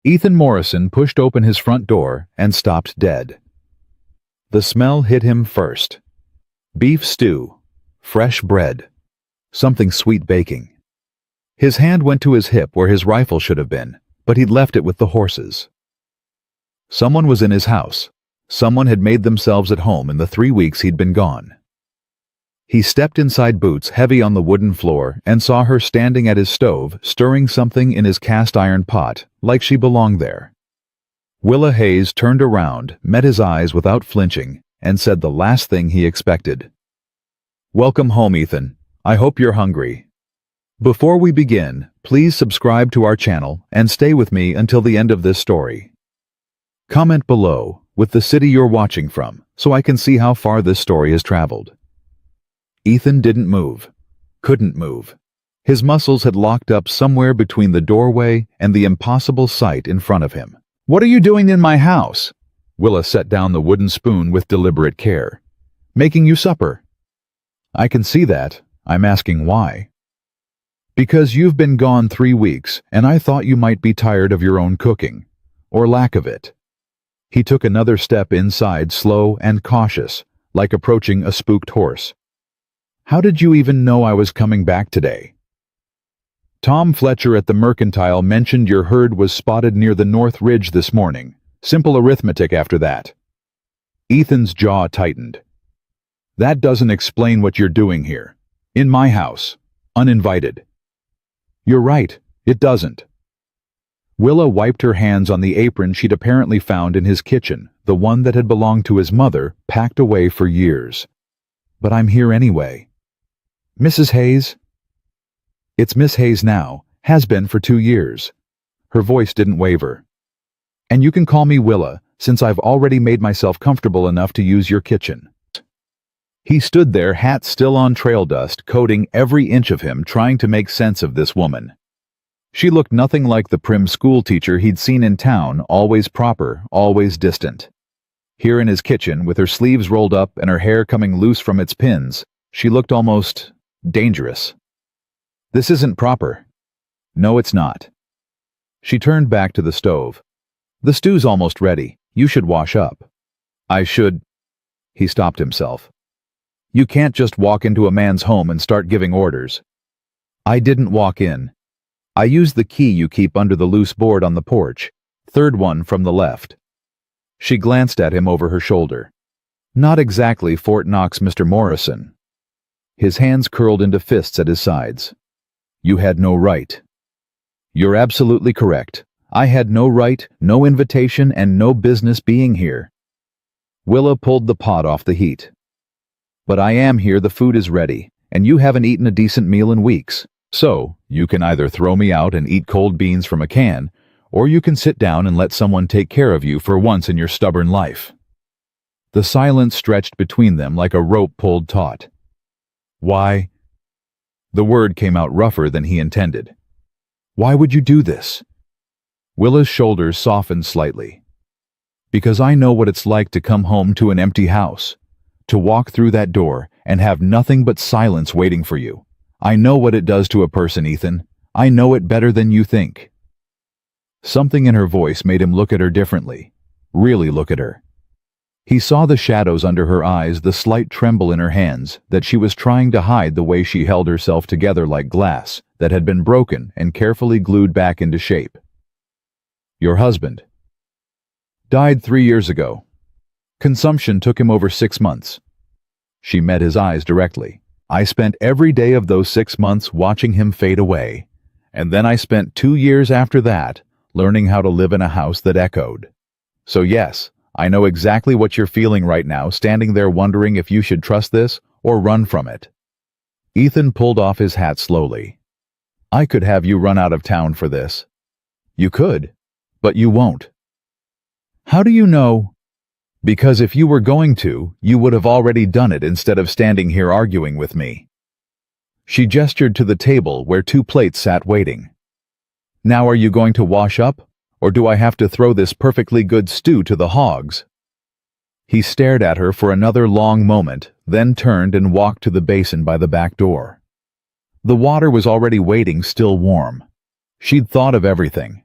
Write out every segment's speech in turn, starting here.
Ethan Morrison pushed open his front door and stopped dead. The smell hit him first. Beef stew, fresh bread, something sweet baking. His hand went to his hip where his rifle should have been, but he'd left it with the horses. Someone was in his house. Someone had made themselves at home in the 3 weeks he'd been gone. He stepped inside, boots heavy on the wooden floor, and saw her standing at his stove, stirring something in his cast-iron pot, like she belonged there. Willa Hayes turned around, met his eyes without flinching, and said the last thing he expected. "Welcome home, Ethan. I hope you're hungry. Before we begin, please subscribe to our channel and stay with me until the end of this story. Comment below with the city you're watching from, so I can see how far this story has traveled." Ethan didn't move. Couldn't move. His muscles had locked up somewhere between the doorway and the impossible sight in front of him. "What are you doing in my house?" Willa set down the wooden spoon with deliberate care. "Making you supper." "I can see that. I'm asking why." "Because you've been gone 3 weeks, and I thought you might be tired of your own cooking. Or lack of it." He took another step inside, slow and cautious, like approaching a spooked horse. "How did you even know I was coming back today?" "Tom Fletcher at the Mercantile mentioned your herd was spotted near the North Ridge this morning. Simple arithmetic after that." Ethan's jaw tightened. "That doesn't explain what you're doing here. In my house. Uninvited." "You're right, it doesn't." Willa wiped her hands on the apron she'd apparently found in his kitchen, the one that had belonged to his mother, packed away for years. "But I'm here anyway." "Mrs. Hayes?" "It's Miss Hayes now, has been for 2 years." Her voice didn't waver. "And you can call me Willa, since I've already made myself comfortable enough to use your kitchen." He stood there, hat still on trail dust, coating every inch of him, trying to make sense of this woman. She looked nothing like the prim schoolteacher he'd seen in town, always proper, always distant. Here in his kitchen, with her sleeves rolled up and her hair coming loose from its pins, she looked almost dangerous. "This isn't proper." "No, it's not." She turned back to the stove. "The stew's almost ready. You should wash up." "I should—" He stopped himself. "You can't just walk into a man's home and start giving orders." "I didn't walk in. I used the key you keep under the loose board on the porch, 3rd one from the left." She glanced at him over her shoulder. "Not exactly Fort Knox, Mr. Morrison." His hands curled into fists at his sides. "You had no right." "You're absolutely correct. I had no right, no invitation, and no business being here." Willa pulled the pot off the heat. "But I am here, the food is ready, and you haven't eaten a decent meal in weeks. So, you can either throw me out and eat cold beans from a can, or you can sit down and let someone take care of you for once in your stubborn life." The silence stretched between them like a rope pulled taut. "Why?" The word came out rougher than he intended. "Why would you do this?" Willa's shoulders softened slightly. "Because I know what it's like to come home to an empty house, to walk through that door and have nothing but silence waiting for you. I know what it does to a person, Ethan. I know it better than you think." Something in her voice made him look at her differently, really look at her. He saw the shadows under her eyes, the slight tremble in her hands, that she was trying to hide the way she held herself together like glass that had been broken and carefully glued back into shape. "Your husband died 3 years ago. Consumption took him over 6 months. She met his eyes directly. "I spent every day of those 6 months watching him fade away. And then I spent 2 years after that learning how to live in a house that echoed. So yes, I know exactly what you're feeling right now, standing there wondering if you should trust this or run from it." Ethan pulled off his hat slowly. "I could have you run out of town for this." "You could, but you won't." "How do you know?" "Because if you were going to, you would have already done it instead of standing here arguing with me." She gestured to the table where 2 plates sat waiting. "Now are you going to wash up, or do I have to throw this perfectly good stew to the hogs?" He stared at her for another long moment, then turned and walked to the basin by the back door. The water was already waiting, still warm. She'd thought of everything.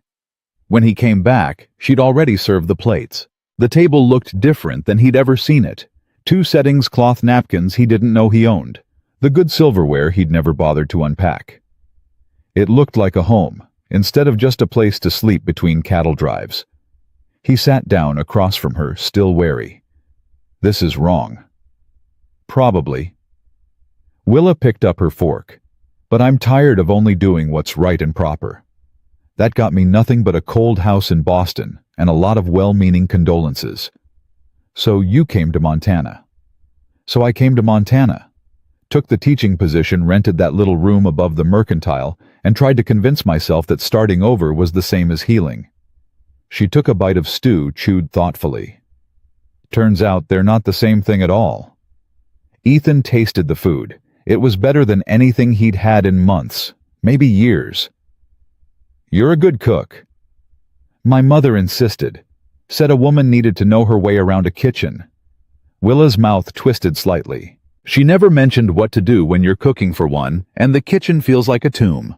When he came back, she'd already served the plates. The table looked different than he'd ever seen it. 2 settings cloth napkins he didn't know he owned. The good silverware he'd never bothered to unpack. It looked like a home, instead of just a place to sleep between cattle drives. He sat down across from her, still wary. This is wrong. Probably. Willa picked up her fork. But I'm tired of only doing what's right and proper. That got me nothing but a cold house in Boston and a lot of well-meaning condolences. So you came to Montana. So I came to Montana, took the teaching position, rented that little room above the mercantile, and tried to convince myself that starting over was the same as healing. She took a bite of stew, chewed thoughtfully. Turns out they're not the same thing at all. Ethan tasted the food. It was better than anything he'd had in months, maybe years. You're a good cook. My mother insisted. Said a woman needed to know her way around a kitchen. Willa's mouth twisted slightly. She never mentioned what to do when you're cooking for one, and the kitchen feels like a tomb.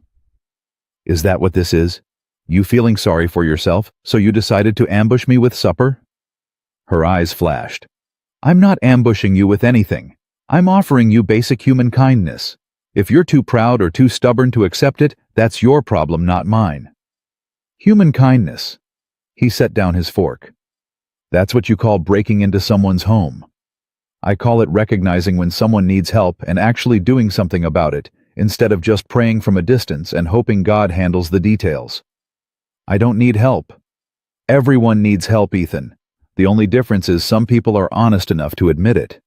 Is that what this is? You feeling sorry for yourself, so you decided to ambush me with supper? Her eyes flashed. I'm not ambushing you with anything. I'm offering you basic human kindness. If you're too proud or too stubborn to accept it, that's your problem, not mine. Human kindness. He set down his fork. That's what you call breaking into someone's home. I call it recognizing when someone needs help and actually doing something about it, instead of just praying from a distance and hoping God handles the details. I don't need help. Everyone needs help, Ethan. The only difference is some people are honest enough to admit it.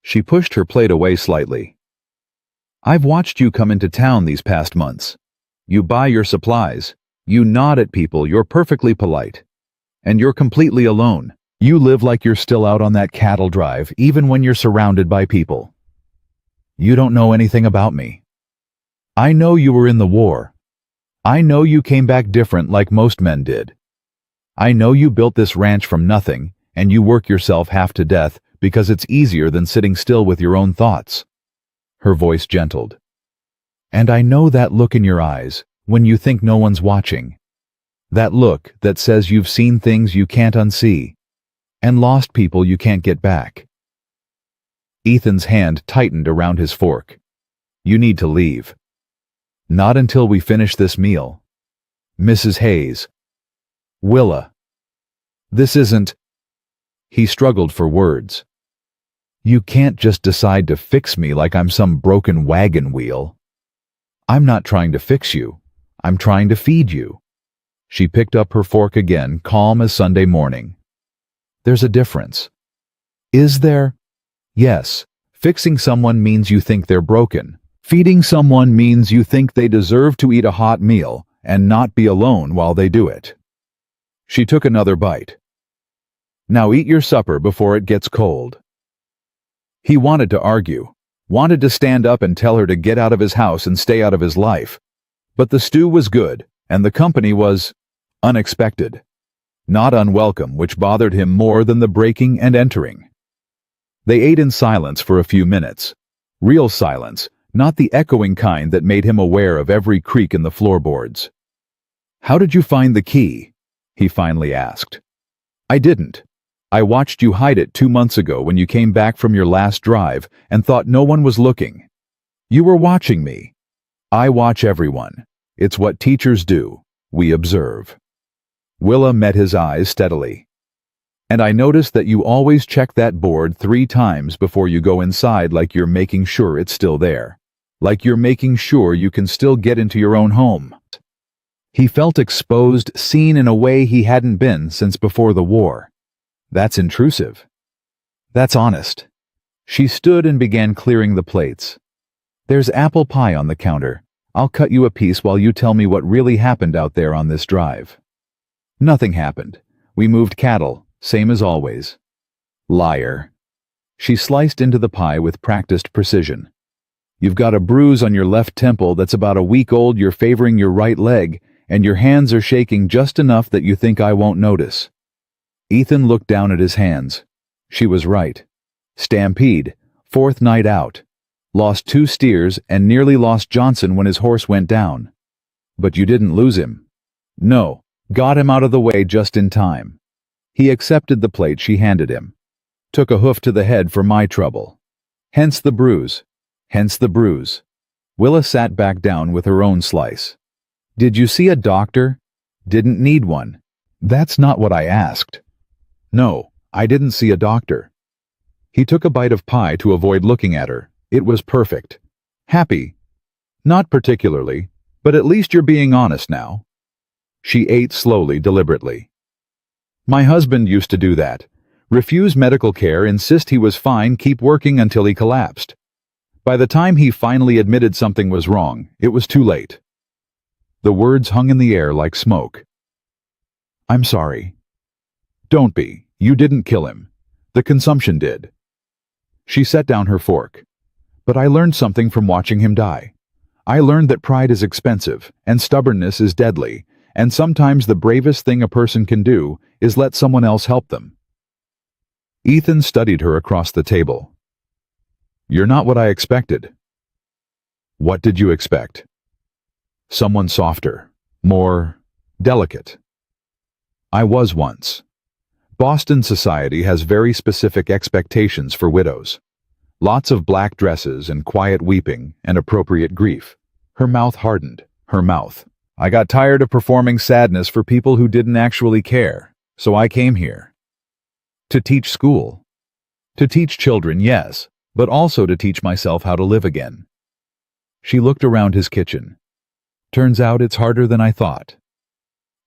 She pushed her plate away slightly. I've watched you come into town these past months. You buy your supplies. You nod at people, you're perfectly polite. And you're completely alone. You live like you're still out on that cattle drive, even when you're surrounded by people. You don't know anything about me. I know you were in the war. I know you came back different like most men did. I know you built this ranch from nothing, and you work yourself half to death because it's easier than sitting still with your own thoughts. Her voice gentled. And I know that look in your eyes, when you think no one's watching. That look that says you've seen things you can't unsee, and lost people you can't get back. Ethan's hand tightened around his fork. You need to leave. Not until we finish this meal. Mrs. Hayes. Willa. This isn't... He struggled for words. You can't just decide to fix me like I'm some broken wagon wheel. I'm not trying to fix you. I'm trying to feed you. She picked up her fork again, calm as Sunday morning. There's a difference. Is there? Yes. Fixing someone means you think they're broken. Feeding someone means you think they deserve to eat a hot meal and not be alone while they do it. She took another bite. Now eat your supper before it gets cold. He wanted to argue, wanted to stand up and tell her to get out of his house and stay out of his life. But the stew was good, and the company was unexpected, not unwelcome, which bothered him more than the breaking and entering. They ate in silence for a few minutes. Real silence, not the echoing kind that made him aware of every creak in the floorboards. How did you find the key? He finally asked. I didn't. I watched you hide it 2 months ago when you came back from your last drive and thought no one was looking. You were watching me. I watch everyone. It's what teachers do. We observe. Willa met his eyes steadily. And I noticed that you always check that board 3 times before you go inside, like you're making sure it's still there. Like you're making sure you can still get into your own home. He felt exposed, seen in a way he hadn't been since before the war. That's intrusive. That's honest. She stood and began clearing the plates. There's apple pie on the counter. I'll cut you a piece while you tell me what really happened out there on this drive. Nothing happened. We moved cattle, same as always. Liar. She sliced into the pie with practiced precision. You've got a bruise on your left temple that's about a week old, you're favoring your right leg, and your hands are shaking just enough that you think I won't notice. Ethan looked down at his hands. She was right. Stampede, 4th night out. Lost 2 steers and nearly lost Johnson when his horse went down. But you didn't lose him. No, got him out of the way just in time. He accepted the plate she handed him. Took a hoof to the head for my trouble. Hence the bruise. Hence the bruise. Willa sat back down with her own slice. Did you see a doctor? Didn't need one. That's not what I asked. No, I didn't see a doctor. He took a bite of pie to avoid looking at her. It was perfect. Happy. Not particularly, but at least you're being honest now. She ate slowly, deliberately. My husband used to do that. Refuse medical care, insist he was fine, keep working until he collapsed. By the time he finally admitted something was wrong, it was too late. The words hung in the air like smoke. I'm sorry. Don't be. You didn't kill him. The consumption did. She set down her fork. But I learned something from watching him die. I learned that pride is expensive, and stubbornness is deadly, and sometimes the bravest thing a person can do is let someone else help them. Ethan studied her across the table. You're not what I expected. What did you expect? Someone softer, more delicate. I was once. Boston society has very specific expectations for widows. Lots of black dresses and quiet weeping and appropriate grief. Her mouth hardened. Her mouth. I got tired of performing sadness for people who didn't actually care, so I came here. To teach school. To teach children, yes, but also to teach myself how to live again. She looked around his kitchen. Turns out it's harder than I thought.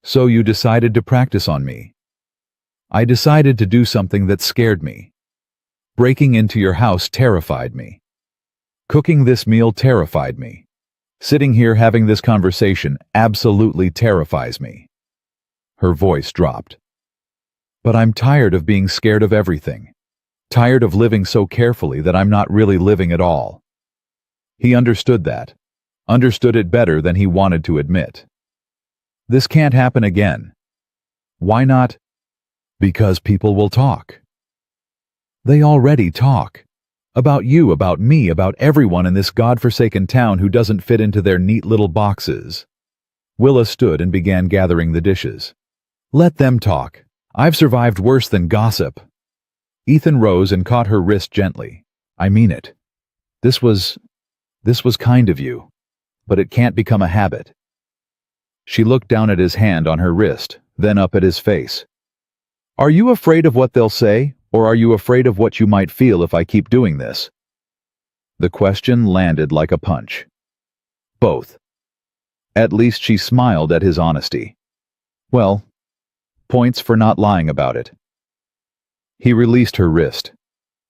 So you decided to practice on me. I decided to do something that scared me. Breaking into your house terrified me. Cooking this meal terrified me. Sitting here having this conversation absolutely terrifies me. Her voice dropped. But I'm tired of being scared of everything. Tired of living so carefully that I'm not really living at all. He understood that. Understood it better than he wanted to admit. This can't happen again. Why not? Because people will talk. They already talk. About you, about me, about everyone in this godforsaken town who doesn't fit into their neat little boxes. Willa stood and began gathering the dishes. Let them talk. I've survived worse than gossip. Ethan rose and caught her wrist gently. I mean it. This was kind of you. But it can't become a habit. She looked down at his hand on her wrist, then up at his face. Are you afraid of what they'll say, or are you afraid of what you might feel if I keep doing this? The question landed like a punch. Both. At least she smiled at his honesty. Well, points for not lying about it. He released her wrist.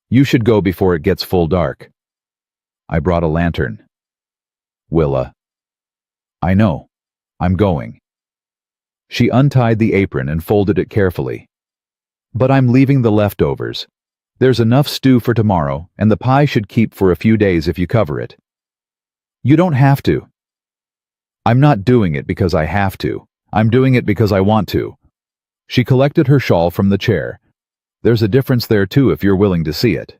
You should go before it gets full dark. I brought a lantern. Willa. I know. I'm going. She untied the apron and folded it carefully. But I'm leaving the leftovers. There's enough stew for tomorrow, and the pie should keep for a few days if you cover it. You don't have to. I'm not doing it because I have to. I'm doing it because I want to. She collected her shawl from the chair. There's a difference there too if you're willing to see it.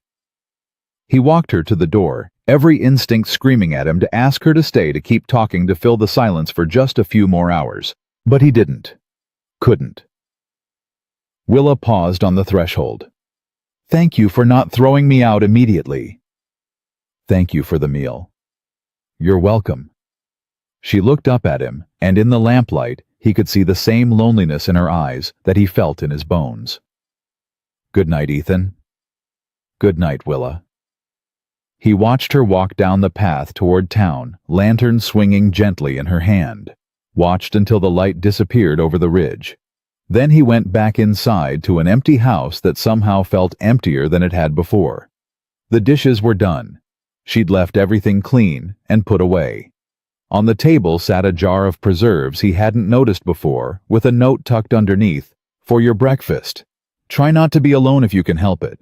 He walked her to the door, every instinct screaming at him to ask her to stay, to keep talking, to fill the silence for just a few more hours. But he didn't. Couldn't. Willa paused on the threshold. Thank you for not throwing me out immediately. Thank you for the meal. You're welcome. She looked up at him, and in the lamplight, he could see the same loneliness in her eyes that he felt in his bones. Good night, Ethan. Good night, Willa. He watched her walk down the path toward town, lantern swinging gently in her hand. Watched until the light disappeared over the ridge. Then he went back inside to an empty house that somehow felt emptier than it had before. The dishes were done. She'd left everything clean and put away. On the table sat a jar of preserves he hadn't noticed before, with a note tucked underneath, "For your breakfast. Try not to be alone if you can help it.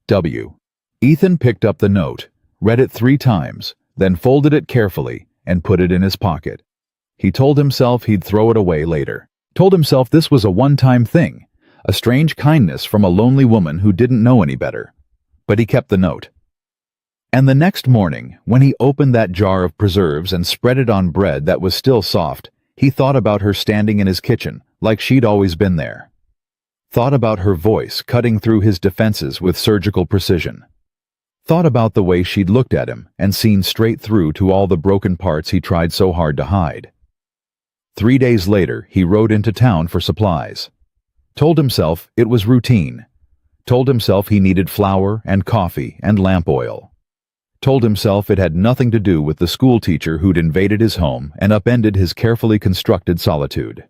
W." Ethan picked up the note, read it 3 times, then folded it carefully and put it in his pocket. He told himself he'd throw it away later. Told himself this was a one-time thing, a strange kindness from a lonely woman who didn't know any better. But he kept the note. And the next morning, when he opened that jar of preserves and spread it on bread that was still soft, He thought about her standing in his kitchen, like she'd always been there. Thought about her voice cutting through his defenses with surgical precision. Thought about the way she'd looked at him and seen straight through to all the broken parts he tried so hard to hide. 3 days later, he rode into town for supplies. Told himself it was routine. Told himself he needed flour and coffee and lamp oil. Told himself it had nothing to do with the school teacher who'd invaded his home and upended his carefully constructed solitude.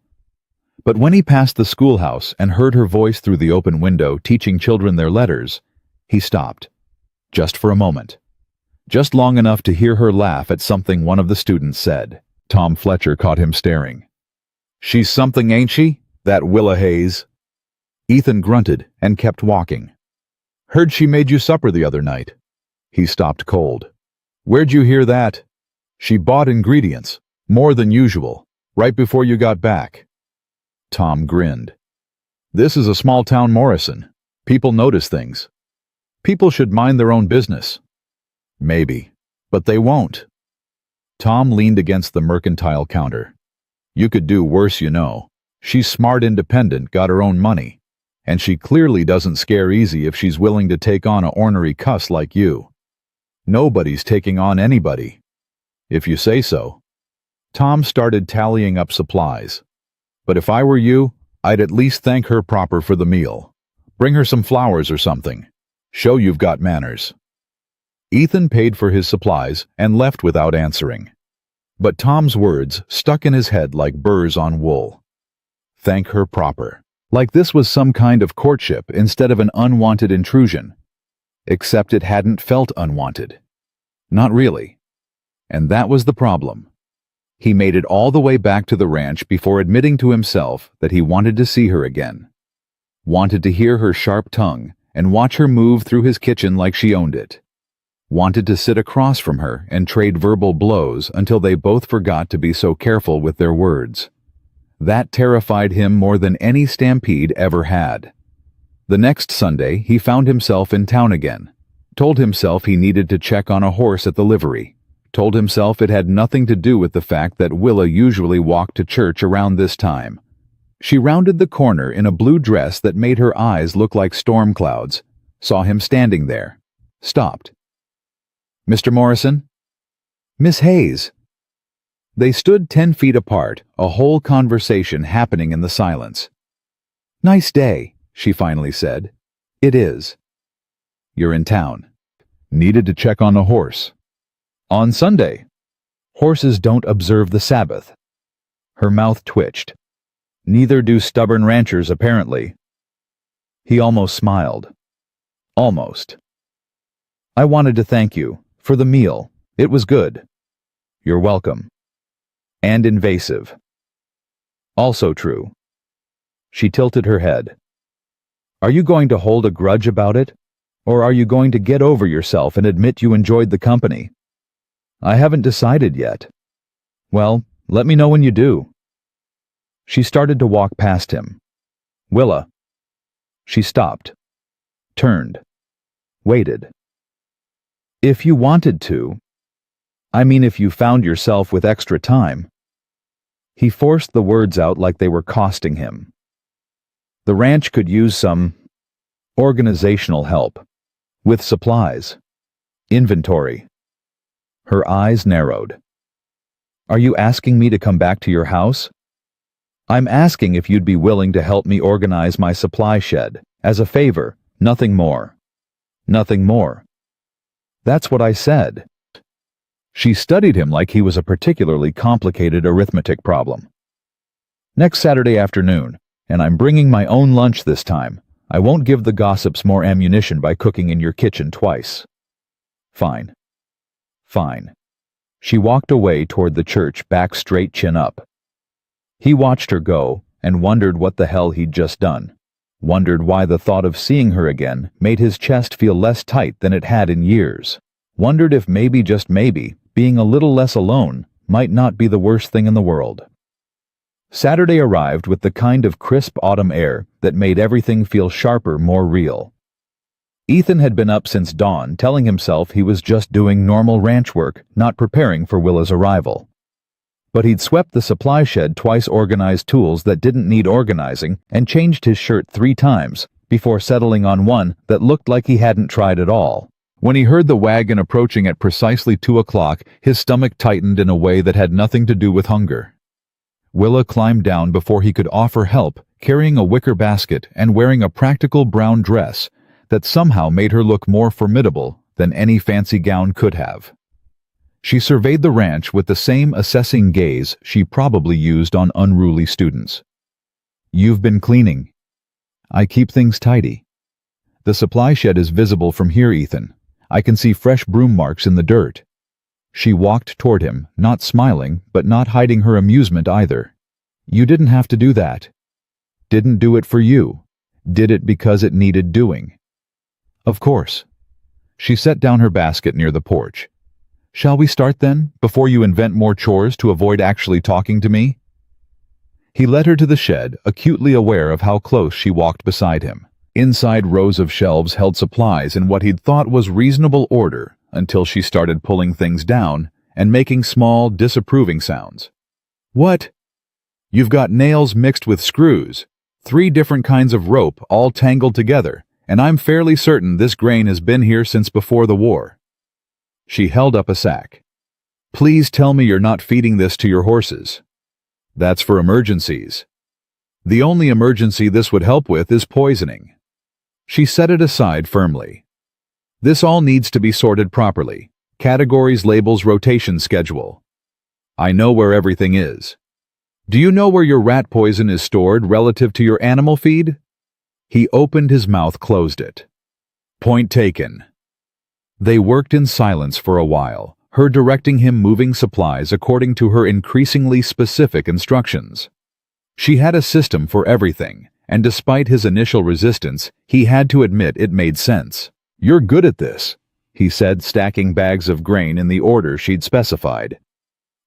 But when he passed the schoolhouse and heard her voice through the open window teaching children their letters, he stopped. Just for a moment. Just long enough to hear her laugh at something one of the students said. Tom Fletcher caught him staring. "She's something, ain't she? That Willa Hayes." Ethan grunted and kept walking. "Heard she made you supper the other night." He stopped cold. "Where'd you hear that?" "She bought ingredients, more than usual, right before you got back." Tom grinned. "This is a small-town Morrison. People notice things. People should mind their own business." "Maybe, but they won't." Tom leaned against the mercantile counter. "You could do worse, you know. She's smart, independent, got her own money. And she clearly doesn't scare easy if she's willing to take on a ornery cuss like you. Nobody's taking on anybody. If you say so." Tom started tallying up supplies. "But if I were you, I'd at least thank her proper for the meal. Bring her some flowers or something. Show you've got manners." Ethan paid for his supplies and left without answering. But Tom's words stuck in his head like burrs on wool. Thank her proper. Like this was some kind of courtship instead of an unwanted intrusion. Except it hadn't felt unwanted. Not really. And that was the problem. He made it all the way back to the ranch before admitting to himself that he wanted to see her again. Wanted to hear her sharp tongue and watch her move through his kitchen like she owned it. Wanted to sit across from her and trade verbal blows until they both forgot to be so careful with their words. That terrified him more than any stampede ever had. The next Sunday, he found himself in town again. Told himself he needed to check on a horse at the livery. Told himself it had nothing to do with the fact that Willa usually walked to church around this time. She rounded the corner in a blue dress that made her eyes look like storm clouds. Saw him standing there. Stopped. "Mr. Morrison?" "Miss Hayes." They stood 10 feet apart, a whole conversation happening in the silence. "Nice day," she finally said. "It is." "You're in town." "Needed to check on a horse." "On Sunday." "Horses don't observe the Sabbath." Her mouth twitched. "Neither do stubborn ranchers, apparently." He almost smiled. Almost. "I wanted to thank you for the meal. It was good." "You're welcome." And invasive. Also true. She tilted her head. "Are you going to hold a grudge about it? Or are you going to get over yourself and admit you enjoyed the company?" "I haven't decided yet." "Well, let me know when you do." She started to walk past him. "Willa." She stopped. Turned. Waited. "If you wanted to. I mean, if you found yourself with extra time." He forced the words out like they were costing him. The ranch could use some organizational help. With supplies. Inventory. Her eyes narrowed. "Are you asking me to come back to your house?" "I'm asking if you'd be willing to help me organize my supply shed, as a favor, nothing more." "Nothing more." "That's what I said." She studied him like he was a particularly complicated arithmetic problem. "Next Saturday afternoon, and I'm bringing my own lunch this time. I won't give the gossips more ammunition by cooking in your kitchen twice." "Fine." "Fine." She walked away toward the church, back straight, chin up. He watched her go and wondered what the hell he'd just done. Wondered why the thought of seeing her again made his chest feel less tight than it had in years. Wondered if maybe, just maybe, being a little less alone might not be the worst thing in the world. Saturday arrived with the kind of crisp autumn air that made everything feel sharper, more real. Ethan had been up since dawn, telling himself he was just doing normal ranch work, not preparing for Willa's arrival. But he'd swept the supply shed twice, organized tools that didn't need organizing, and changed his shirt 3 times before settling on one that looked like he hadn't tried at all. When he heard the wagon approaching at precisely 2 o'clock, his stomach tightened in a way that had nothing to do with hunger. Willa climbed down before he could offer help, carrying a wicker basket and wearing a practical brown dress that somehow made her look more formidable than any fancy gown could have. She surveyed the ranch with the same assessing gaze she probably used on unruly students. "You've been cleaning." "I keep things tidy." "The supply shed is visible from here, Ethan. I can see fresh broom marks in the dirt." She walked toward him, not smiling, but not hiding her amusement either. "You didn't have to do that." "Didn't do it for you. Did it because it needed doing." "Of course." She set down her basket near the porch. "Shall we start then, before you invent more chores to avoid actually talking to me?" He led her to the shed, acutely aware of how close she walked beside him. Inside, rows of shelves held supplies in what he'd thought was reasonable order until she started pulling things down and making small, disapproving sounds. "What?" "You've got nails mixed with screws, 3 different kinds of rope all tangled together, and I'm fairly certain this grain has been here since before the war." She held up a sack. "Please tell me you're not feeding this to your horses." "That's for emergencies." "The only emergency this would help with is poisoning." She set it aside firmly. "This all needs to be sorted properly. Categories, labels, rotation schedule. I know where everything is. Do you know where your rat poison is stored relative to your animal feed?" He opened his mouth, closed it. "Point taken." They worked in silence for a while, her directing him moving supplies according to her increasingly specific instructions. She had a system for everything, and despite his initial resistance, he had to admit it made sense. "You're good at this," he said, stacking bags of grain in the order she'd specified.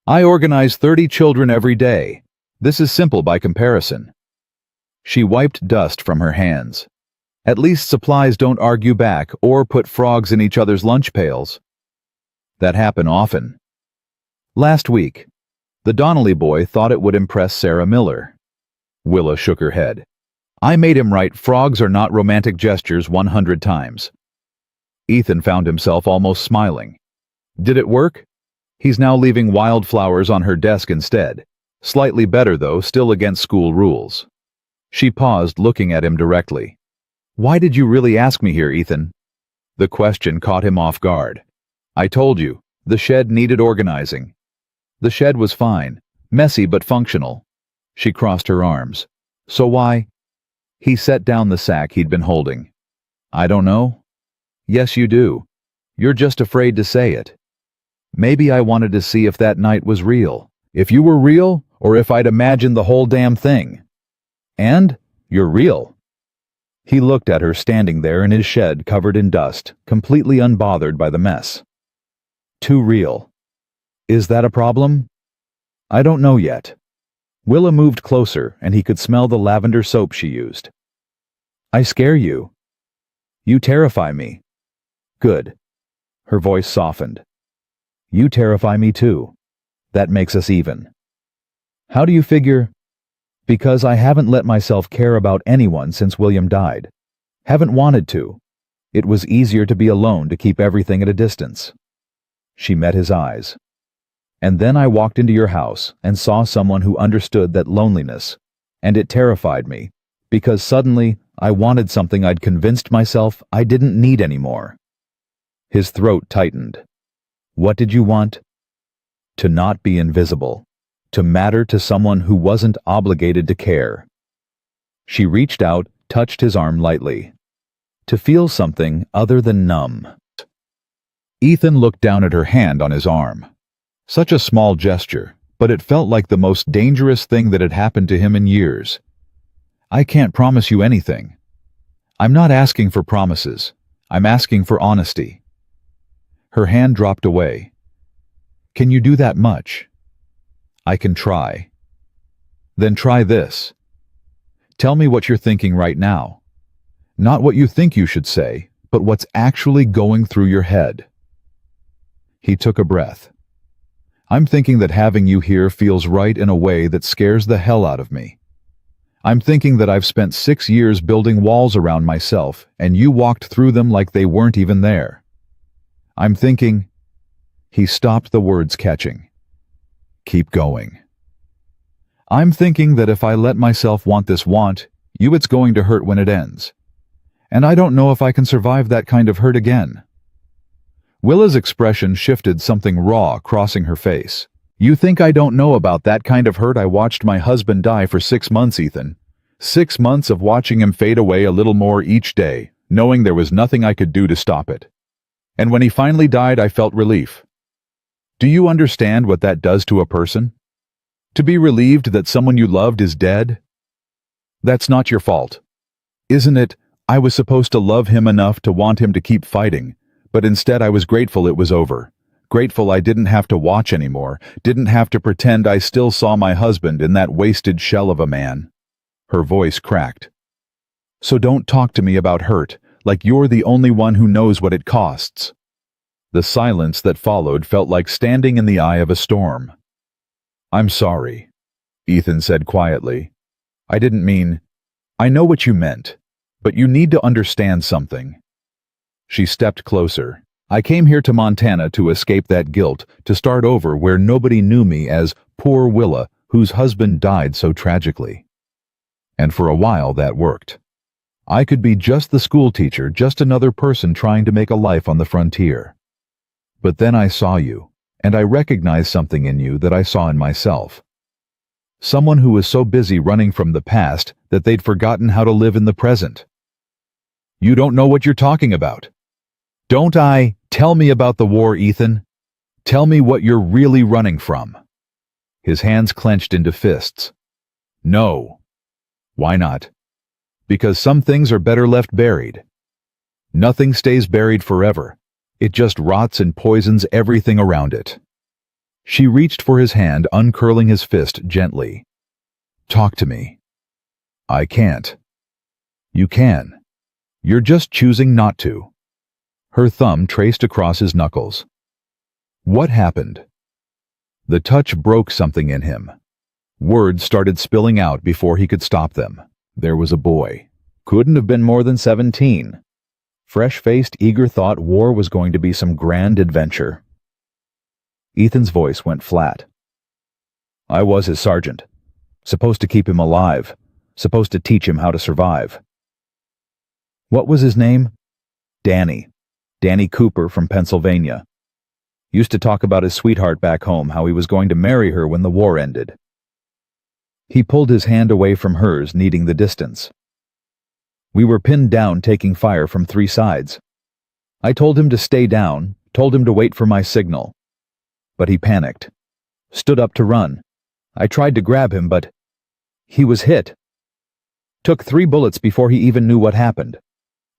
"I organize 30 children every day. This is simple by comparison." She wiped dust from her hands. "At least supplies don't argue back or put frogs in each other's lunch pails." "That happen often." "Last week. The Donnelly boy thought it would impress Sarah Miller." Willa shook her head. "I made him write 'frogs are not romantic gestures' 100 times. Ethan found himself almost smiling. Did it work? He's now leaving wildflowers on her desk instead. Slightly better, though, still against school rules. She paused, looking at him directly. "Why did you really ask me here, Ethan?" The question caught him off guard. "I told you, the shed needed organizing." The shed was fine, messy but functional. She crossed her arms. "So why?" He set down the sack he'd been holding. "I don't know." "Yes, you do. You're just afraid to say it. Maybe I wanted to see if that night was real. If you were real, or if I'd imagined the whole damn thing. And you're real." He looked at her standing there in his shed covered in dust, completely unbothered by the mess. "Too real. Is that a problem?" "I don't know yet." Willa moved closer, and he could smell the lavender soap she used. "I scare you." "You terrify me." "Good." Her voice softened. "You terrify me too. That makes us even." "How do you figure?" "Because I haven't let myself care about anyone since William died. Haven't wanted to. It was easier to be alone, to keep everything at a distance." She met his eyes. "And then I walked into your house and saw someone who understood that loneliness, and it terrified me, because suddenly I wanted something I'd convinced myself I didn't need anymore." His throat tightened. "What did you want?" "To not be invisible. To matter to someone who wasn't obligated to care." She reached out, touched his arm lightly. "To feel something other than numb." Ethan looked down at her hand on his arm. Such a small gesture, but it felt like the most dangerous thing that had happened to him in years. "I can't promise you anything." "I'm not asking for promises. I'm asking for honesty." Her hand dropped away. "Can you do that much?" "I can try." "Then try this. Tell me what you're thinking right now. Not what you think you should say, but what's actually going through your head." He took a breath. I'm thinking that having you here feels right in a way that scares the hell out of me. I'm thinking that I've spent 6 years building walls around myself, and you walked through them like they weren't even there. I'm thinking—" He stopped, the words catching. "Keep going." "I'm thinking that if I let myself want this it's going to hurt when it ends. And I don't know if I can survive that kind of hurt again." Willa's expression shifted, something raw crossing her face. "You think I don't know about that kind of hurt? I watched my husband die for 6 months, Ethan. 6 months of watching him fade away a little more each day, knowing there was nothing I could do to stop it. And when he finally died, I felt relief. Do you understand what that does to a person? To be relieved that someone you loved is dead? That's not your fault. Isn't it? I was supposed to love him enough to want him to keep fighting, but instead I was grateful it was over. Grateful I didn't have to watch anymore, didn't have to pretend I still saw my husband in that wasted shell of a man." Her voice cracked. "So don't talk to me about hurt, like you're the only one who knows what it costs." The silence that followed felt like standing in the eye of a storm. "I'm sorry," Ethan said quietly. "I didn't mean— I know what you meant, but you need to understand something." She stepped closer. "I came here to Montana to escape that guilt, to start over where nobody knew me as poor Willa, whose husband died so tragically. And for a while that worked. I could be just the school teacher, just another person trying to make a life on the frontier. But then I saw you, and I recognized something in you that I saw in myself. Someone who was so busy running from the past that they'd forgotten how to live in the present." "You don't know what you're talking about." "Don't I? Tell me about the war, Ethan. Tell me what you're really running from." His hands clenched into fists. "No." "Why not?" "Because some things are better left buried. Nothing stays buried forever. It just rots and poisons everything around it." She reached for his hand, uncurling his fist gently. "Talk to me." "I can't." "You can. You're just choosing not to." Her thumb traced across his knuckles. "What happened?" The touch broke something in him. Words started spilling out before he could stop them. There was a boy. Couldn't have been more than 17. Fresh-faced, eager, thought war was going to be some grand adventure. Ethan's voice went flat. "I was his sergeant. Supposed to keep him alive. Supposed to teach him how to survive." "What was his name?" "Danny. Danny Cooper from Pennsylvania. Used to talk about his sweetheart back home, how he was going to marry her when the war ended." He pulled his hand away from hers, needing the distance. "We were pinned down, taking fire from 3 sides. I told him to stay down, told him to wait for my signal. But he panicked. Stood up to run. I tried to grab him, but he was hit. Took 3 bullets before he even knew what happened.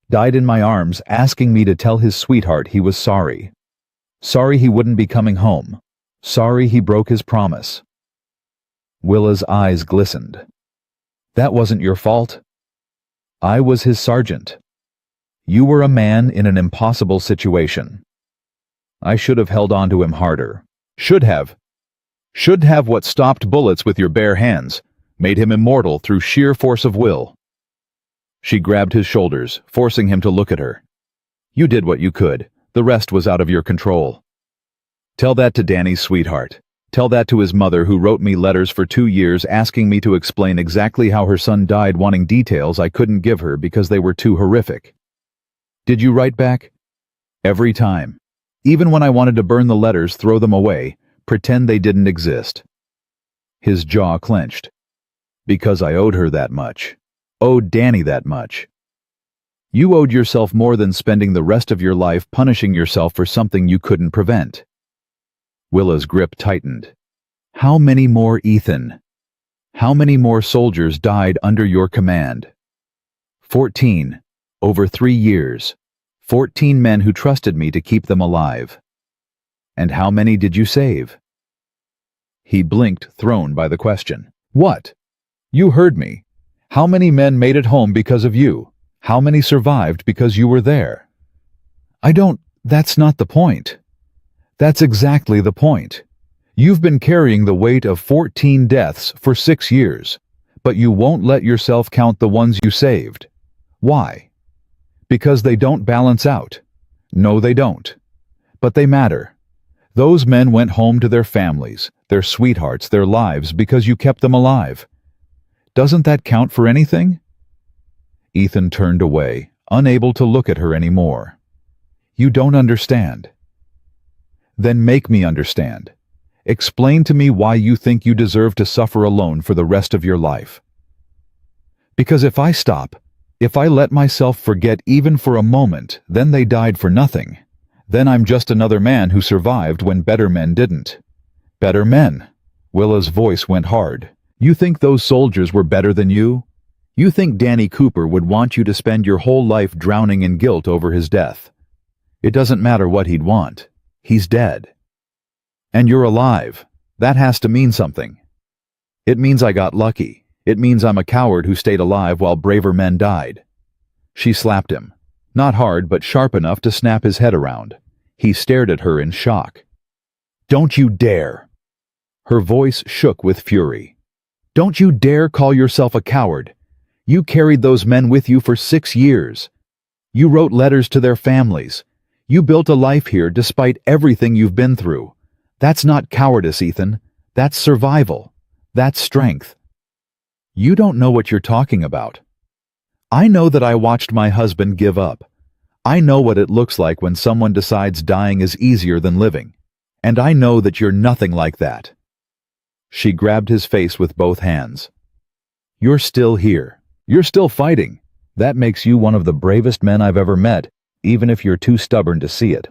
Died in my arms, asking me to tell his sweetheart he was sorry. Sorry he wouldn't be coming home. Sorry he broke his promise." Willa's eyes glistened. "That wasn't your fault. I was his sergeant. You were a man in an impossible situation. I should have held on to him harder. Should have. Should have what stopped bullets with your bare hands, made him immortal through sheer force of will." She grabbed his shoulders, forcing him to look at her. "You did what you could. The rest was out of your control. Tell that to Danny's sweetheart. Tell that to his mother, who wrote me letters for 2 years asking me to explain exactly how her son died, wanting details I couldn't give her because they were too horrific. Did you write back? Every time. Even when I wanted to burn the letters, throw them away, pretend they didn't exist." His jaw clenched. "Because I owed her that much. Owed Danny that much. You owed yourself more than spending the rest of your life punishing yourself for something you couldn't prevent." Willa's grip tightened. "How many more, Ethan? How many more soldiers died under your command?" 14. Over 3 years. 14 men who trusted me to keep them alive. And how many did you save?" He blinked, thrown by the question. "What? You heard me. How many men made it home because of you? How many survived because you were there?" That's not the point." "That's exactly the point. You've been carrying the weight of 14 deaths for 6 years, but you won't let yourself count the ones you saved. Why? Because they don't balance out. No, they don't. But they matter. Those men went home to their families, their sweethearts, their lives because you kept them alive. Doesn't that count for anything? Ethan turned away, unable to look at her anymore. You don't understand. Then make me understand. Explain to me why you think you deserve to suffer alone for the rest of your life. Because if I stop, if I let myself forget even for a moment, then they died for nothing. Then I'm just another man who survived when better men didn't. Better men. Willa's voice went hard. You think those soldiers were better than you? You think Danny Cooper would want you to spend your whole life drowning in guilt over his death? It doesn't matter what he'd want. He's dead. And you're alive. That has to mean something. It means I got lucky. It means I'm a coward who stayed alive while braver men died. She slapped him. Not hard, but sharp enough to snap his head around. He stared at her in shock. Don't you dare! Her voice shook with fury. Don't you dare call yourself a coward! You carried those men with you for 6 years. You wrote letters to their families. You built a life here despite everything you've been through. That's not cowardice, Ethan. That's survival. That's strength. You don't know what you're talking about. I know that I watched my husband give up. I know what it looks like when someone decides dying is easier than living. And I know that you're nothing like that. She grabbed his face with both hands. You're still here. You're still fighting. That makes you one of the bravest men I've ever met, even if you're too stubborn to see it.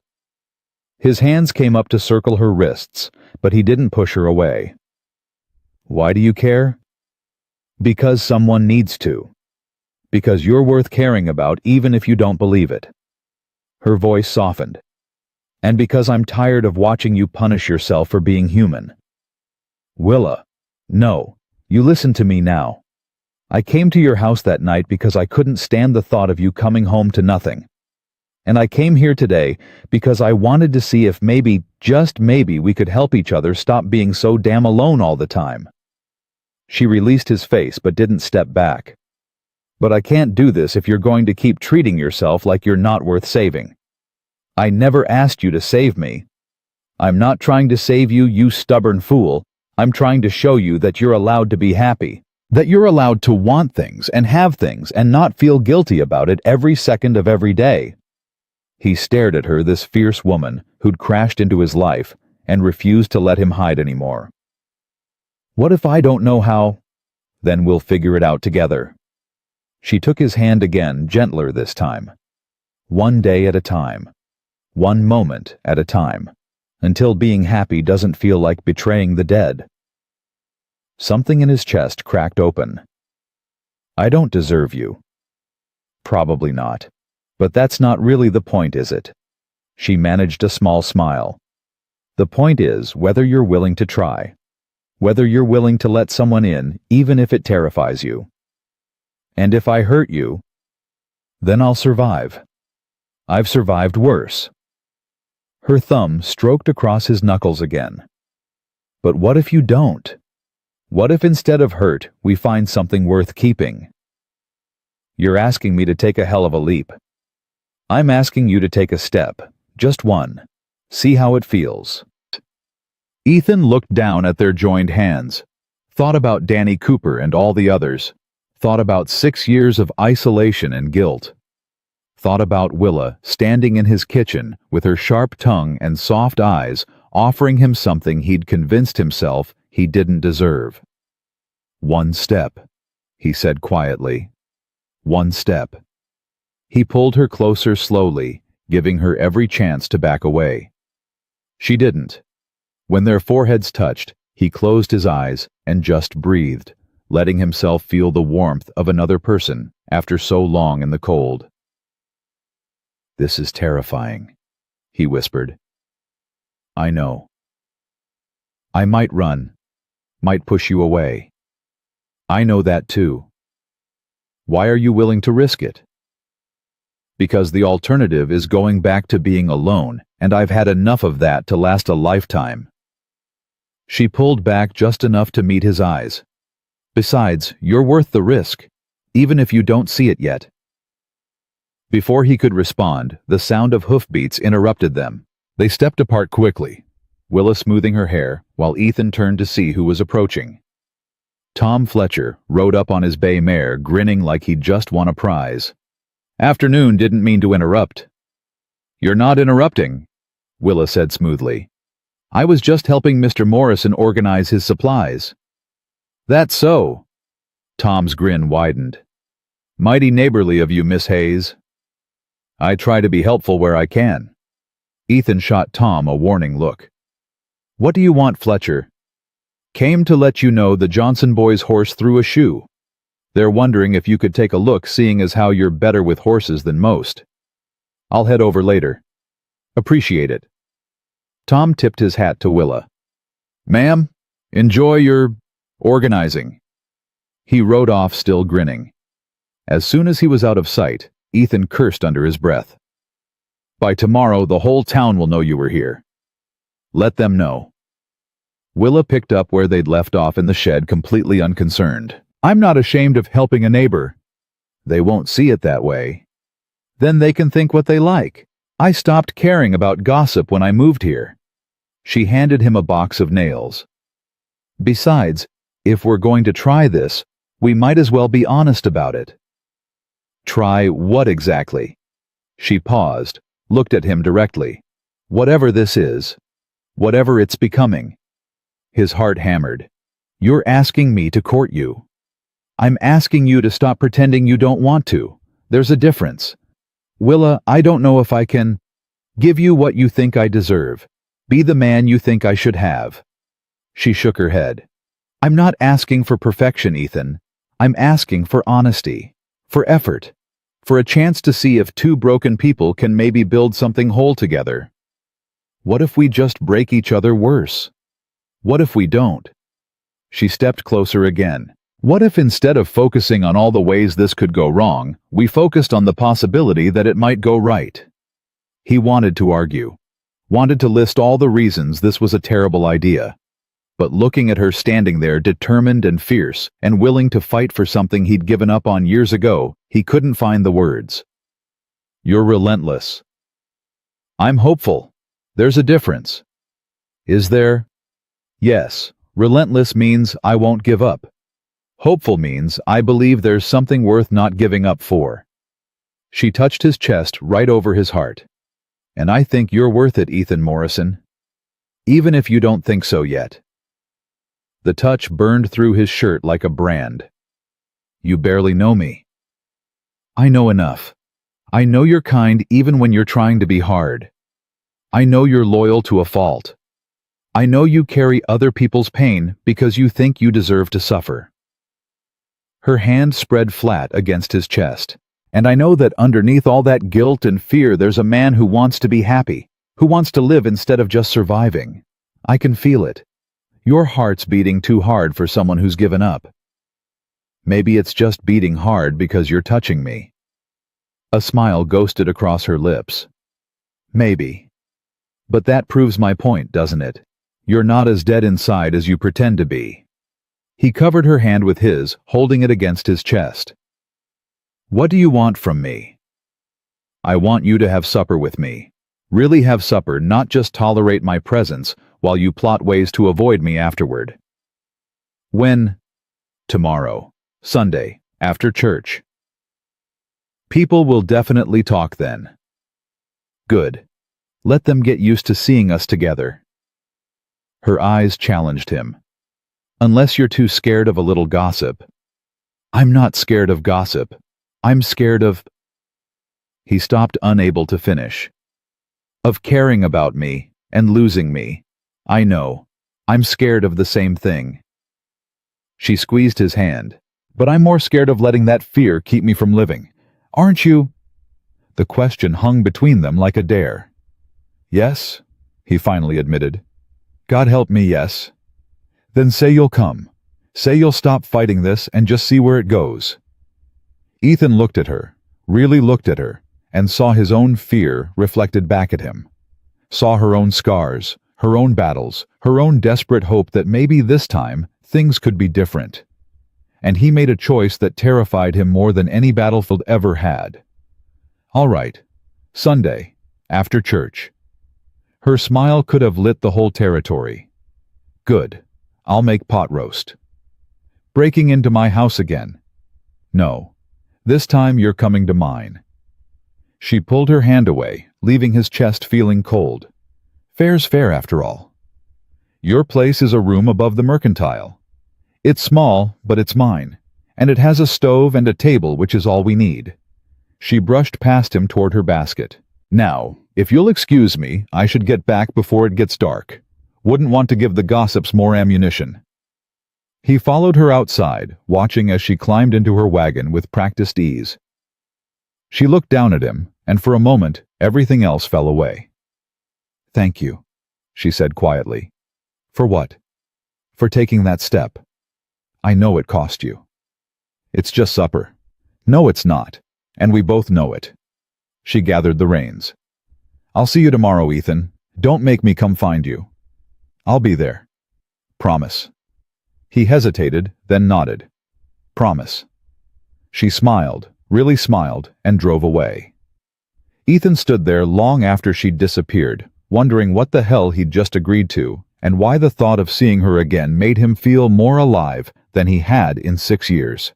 His hands came up to circle her wrists, but he didn't push her away. Why do you care? Because someone needs to. Because you're worth caring about even if you don't believe it. Her voice softened. And because I'm tired of watching you punish yourself for being human. Willa, no, you listen to me now. I came to your house that night because I couldn't stand the thought of you coming home to nothing. And I came here today because I wanted to see if maybe, just maybe, we could help each other stop being so damn alone all the time. She released his face but didn't step back. But I can't do this if you're going to keep treating yourself like you're not worth saving. I never asked you to save me. I'm not trying to save you, you stubborn fool. I'm trying to show you that you're allowed to be happy. That you're allowed to want things and have things and not feel guilty about it every second of every day. He stared at her, this fierce woman who'd crashed into his life and refused to let him hide anymore. What if I don't know how? Then we'll figure it out together. She took his hand again, gentler this time. One day at a time. One moment at a time. Until being happy doesn't feel like betraying the dead. Something in his chest cracked open. I don't deserve you. Probably not. But that's not really the point, is it? She managed a small smile. The point is whether you're willing to try. Whether you're willing to let someone in, even if it terrifies you. And if I hurt you, then I'll survive. I've survived worse. Her thumb stroked across his knuckles again. But what if you don't? What if instead of hurt, we find something worth keeping? You're asking me to take a hell of a leap. I'm asking you to take a step, just one. See how it feels. Ethan looked down at their joined hands, thought about Danny Cooper and all the others, thought about 6 years of isolation and guilt, thought about Willa standing in his kitchen with her sharp tongue and soft eyes offering him something he'd convinced himself he didn't deserve. One step, he said quietly. One step. He pulled her closer slowly, giving her every chance to back away. She didn't. When their foreheads touched, he closed his eyes and just breathed, letting himself feel the warmth of another person after so long in the cold. This is terrifying, he whispered. I know. I might run, might push you away. I know that too. Why are you willing to risk it? Because the alternative is going back to being alone, and I've had enough of that to last a lifetime. She pulled back just enough to meet his eyes. Besides, you're worth the risk, even if you don't see it yet. Before he could respond, the sound of hoofbeats interrupted them. They stepped apart quickly, Willa smoothing her hair, while Ethan turned to see who was approaching. Tom Fletcher rode up on his bay mare, grinning like he'd just won a prize. "Afternoon, didn't mean to interrupt." "You're not interrupting," Willa said smoothly. "I was just helping Mr. Morrison organize his supplies." "That's so." Tom's grin widened. "Mighty neighborly of you, Miss Hayes." "I try to be helpful where I can." Ethan shot Tom a warning look. "What do you want, Fletcher?" "Came to let you know the Johnson boys' horse threw a shoe. They're wondering if you could take a look, seeing as how you're better with horses than most." "I'll head over later." "Appreciate it." Tom tipped his hat to Willa. "Ma'am, enjoy your organizing." He rode off, still grinning. As soon as he was out of sight, Ethan cursed under his breath. "By tomorrow, the whole town will know you were here." "Let them know." Willa picked up where they'd left off in the shed, completely unconcerned. "I'm not ashamed of helping a neighbor." "They won't see it that way." "Then they can think what they like. I stopped caring about gossip when I moved here." She handed him a box of nails. "Besides, if we're going to try this, we might as well be honest about it." "Try what exactly?" She paused, looked at him directly. "Whatever this is. Whatever it's becoming." His heart hammered. "You're asking me to court you. I'm asking you to stop pretending you don't want to. There's a difference. Willa, I don't know if I can give you what you think I deserve. Be the man you think I should have." She shook her head. "I'm not asking for perfection, Ethan. I'm asking for honesty, for effort, for a chance to see if two broken people can maybe build something whole together. What if we just break each other worse? What if we don't?" She stepped closer again. "What if instead of focusing on all the ways this could go wrong, we focused on the possibility that it might go right?" He wanted to argue, wanted to list all the reasons this was a terrible idea. But looking at her standing there, determined and fierce, and willing to fight for something he'd given up on years ago, he couldn't find the words. "You're relentless." "I'm hopeful. There's a difference." "Is there?" "Yes, relentless means I won't give up. Hopeful means I believe there's something worth not giving up for." She touched his chest right over his heart. "And I think you're worth it, Ethan Morrison. Even if you don't think so yet." The touch burned through his shirt like a brand. "You barely know me." "I know enough. I know you're kind even when you're trying to be hard. I know you're loyal to a fault. I know you carry other people's pain because you think you deserve to suffer." Her hand spread flat against his chest. "And I know that underneath all that guilt and fear there's a man who wants to be happy, who wants to live instead of just surviving. I can feel it. Your heart's beating too hard for someone who's given up. Maybe it's just beating hard because you're touching me." A smile ghosted across her lips. "Maybe. But that proves my point, doesn't it? You're not as dead inside as you pretend to be." He covered her hand with his, holding it against his chest. "What do you want from me?" "I want you to have supper with me. Really have supper, not just tolerate my presence while you plot ways to avoid me afterward." "When?" "Tomorrow. Sunday, after church." "People will definitely talk then." "Good. Let them get used to seeing us together." Her eyes challenged him. "Unless you're too scared of a little gossip." "I'm not scared of gossip. I'm scared of—" He stopped, unable to finish. "Of caring about me and losing me. I know. I'm scared of the same thing." She squeezed his hand. "But I'm more scared of letting that fear keep me from living. Aren't you?" The question hung between them like a dare. "Yes," he finally admitted. "God help me, yes." "Then say you'll come. Say you'll stop fighting this and just see where it goes." Ethan looked at her, really looked at her, and saw his own fear reflected back at him. Saw her own scars, Her own battles, her own desperate hope that maybe this time things could be different. And he made a choice that terrified him more than any battlefield ever had. All right, Sunday, after church. Her smile could have lit the whole territory. Good, I'll make pot roast. Breaking into my house again. No, this time you're coming to mine. She pulled her hand away, leaving his chest feeling cold. Fair's fair after all. Your place is a room above the mercantile. It's small, but it's mine, and it has a stove and a table, which is all we need. She brushed past him toward her basket. Now, if you'll excuse me, I should get back before it gets dark. Wouldn't want to give the gossips more ammunition. He followed her outside, watching as she climbed into her wagon with practiced ease. She looked down at him, and for a moment, everything else fell away. Thank you, she said quietly. For what? For taking that step. I know it cost you. It's just supper. No, it's not, and we both know it. She gathered the reins. I'll see you tomorrow, Ethan. Don't make me come find you. I'll be there. Promise. He hesitated, then nodded. Promise. She smiled, really smiled, and drove away. Ethan stood there long after she'd disappeared, wondering what the hell he'd just agreed to, and why the thought of seeing her again made him feel more alive than he had in 6 years.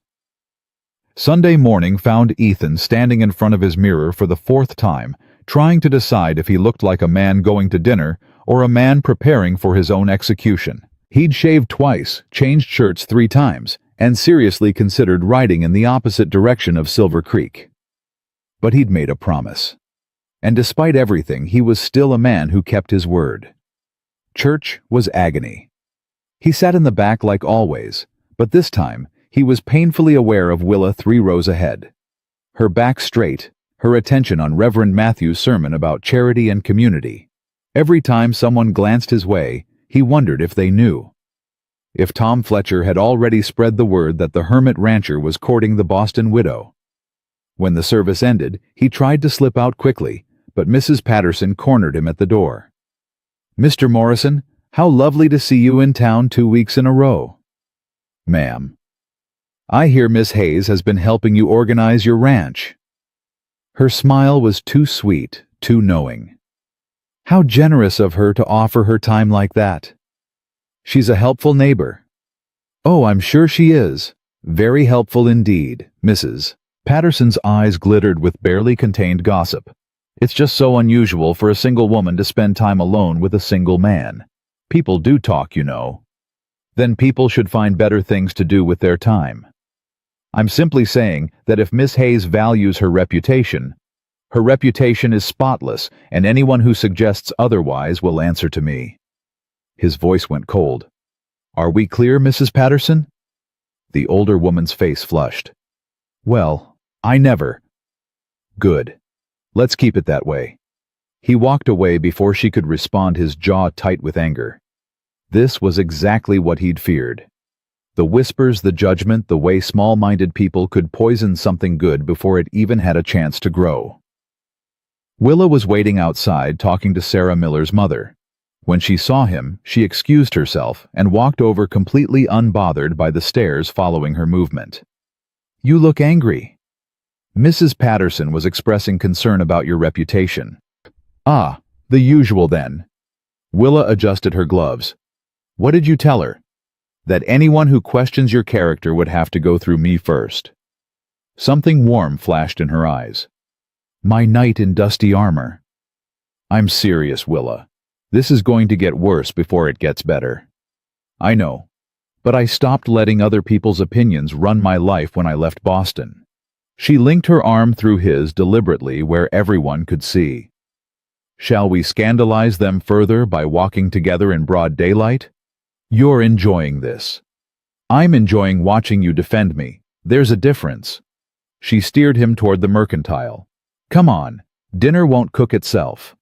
Sunday morning found Ethan standing in front of his mirror for the 4th time, trying to decide if he looked like a man going to dinner or a man preparing for his own execution. He'd shaved twice, changed shirts 3 times, and seriously considered riding in the opposite direction of Silver Creek. But he'd made a promise. And despite everything, he was still a man who kept his word. Church was agony. He sat in the back like always, but this time he was painfully aware of Willa 3 rows ahead. Her back straight, her attention on Reverend Matthew's sermon about charity and community. Every time someone glanced his way, he wondered if they knew. If Tom Fletcher had already spread the word that the hermit rancher was courting the Boston widow. When the service ended, he tried to slip out quickly, but Mrs. Patterson cornered him at the door. Mr. Morrison, how lovely to see you in town 2 weeks in a row. Ma'am. I hear Miss Hayes has been helping you organize your ranch. Her smile was too sweet, too knowing. How generous of her to offer her time like that. She's a helpful neighbor. Oh, I'm sure she is. Very helpful indeed, Mrs. Patterson's eyes glittered with barely contained gossip. It's just so unusual for a single woman to spend time alone with a single man. People do talk, you know. Then people should find better things to do with their time. I'm simply saying that if Miss Hayes values her reputation is spotless, and anyone who suggests otherwise will answer to me. His voice went cold. Are we clear, Mrs. Patterson? The older woman's face flushed. Well, I never. Good. Let's keep it that way. He walked away before she could respond, his jaw tight with anger. This was exactly what he'd feared. The whispers, the judgment, the way small-minded people could poison something good before it even had a chance to grow. Willa was waiting outside talking to Sarah Miller's mother. When she saw him, she excused herself and walked over completely unbothered by the stares following her movement. You look angry. Mrs. Patterson was expressing concern about your reputation. Ah, the usual then. Willa adjusted her gloves. What did you tell her? That anyone who questions your character would have to go through me first. Something warm flashed in her eyes. My knight in dusty armor. I'm serious, Willa. This is going to get worse before it gets better. I know, but I stopped letting other people's opinions run my life when I left Boston. She linked her arm through his deliberately where everyone could see. Shall we scandalize them further by walking together in broad daylight? You're enjoying this. I'm enjoying watching you defend me. There's a difference. She steered him toward the mercantile. Come on, dinner won't cook itself.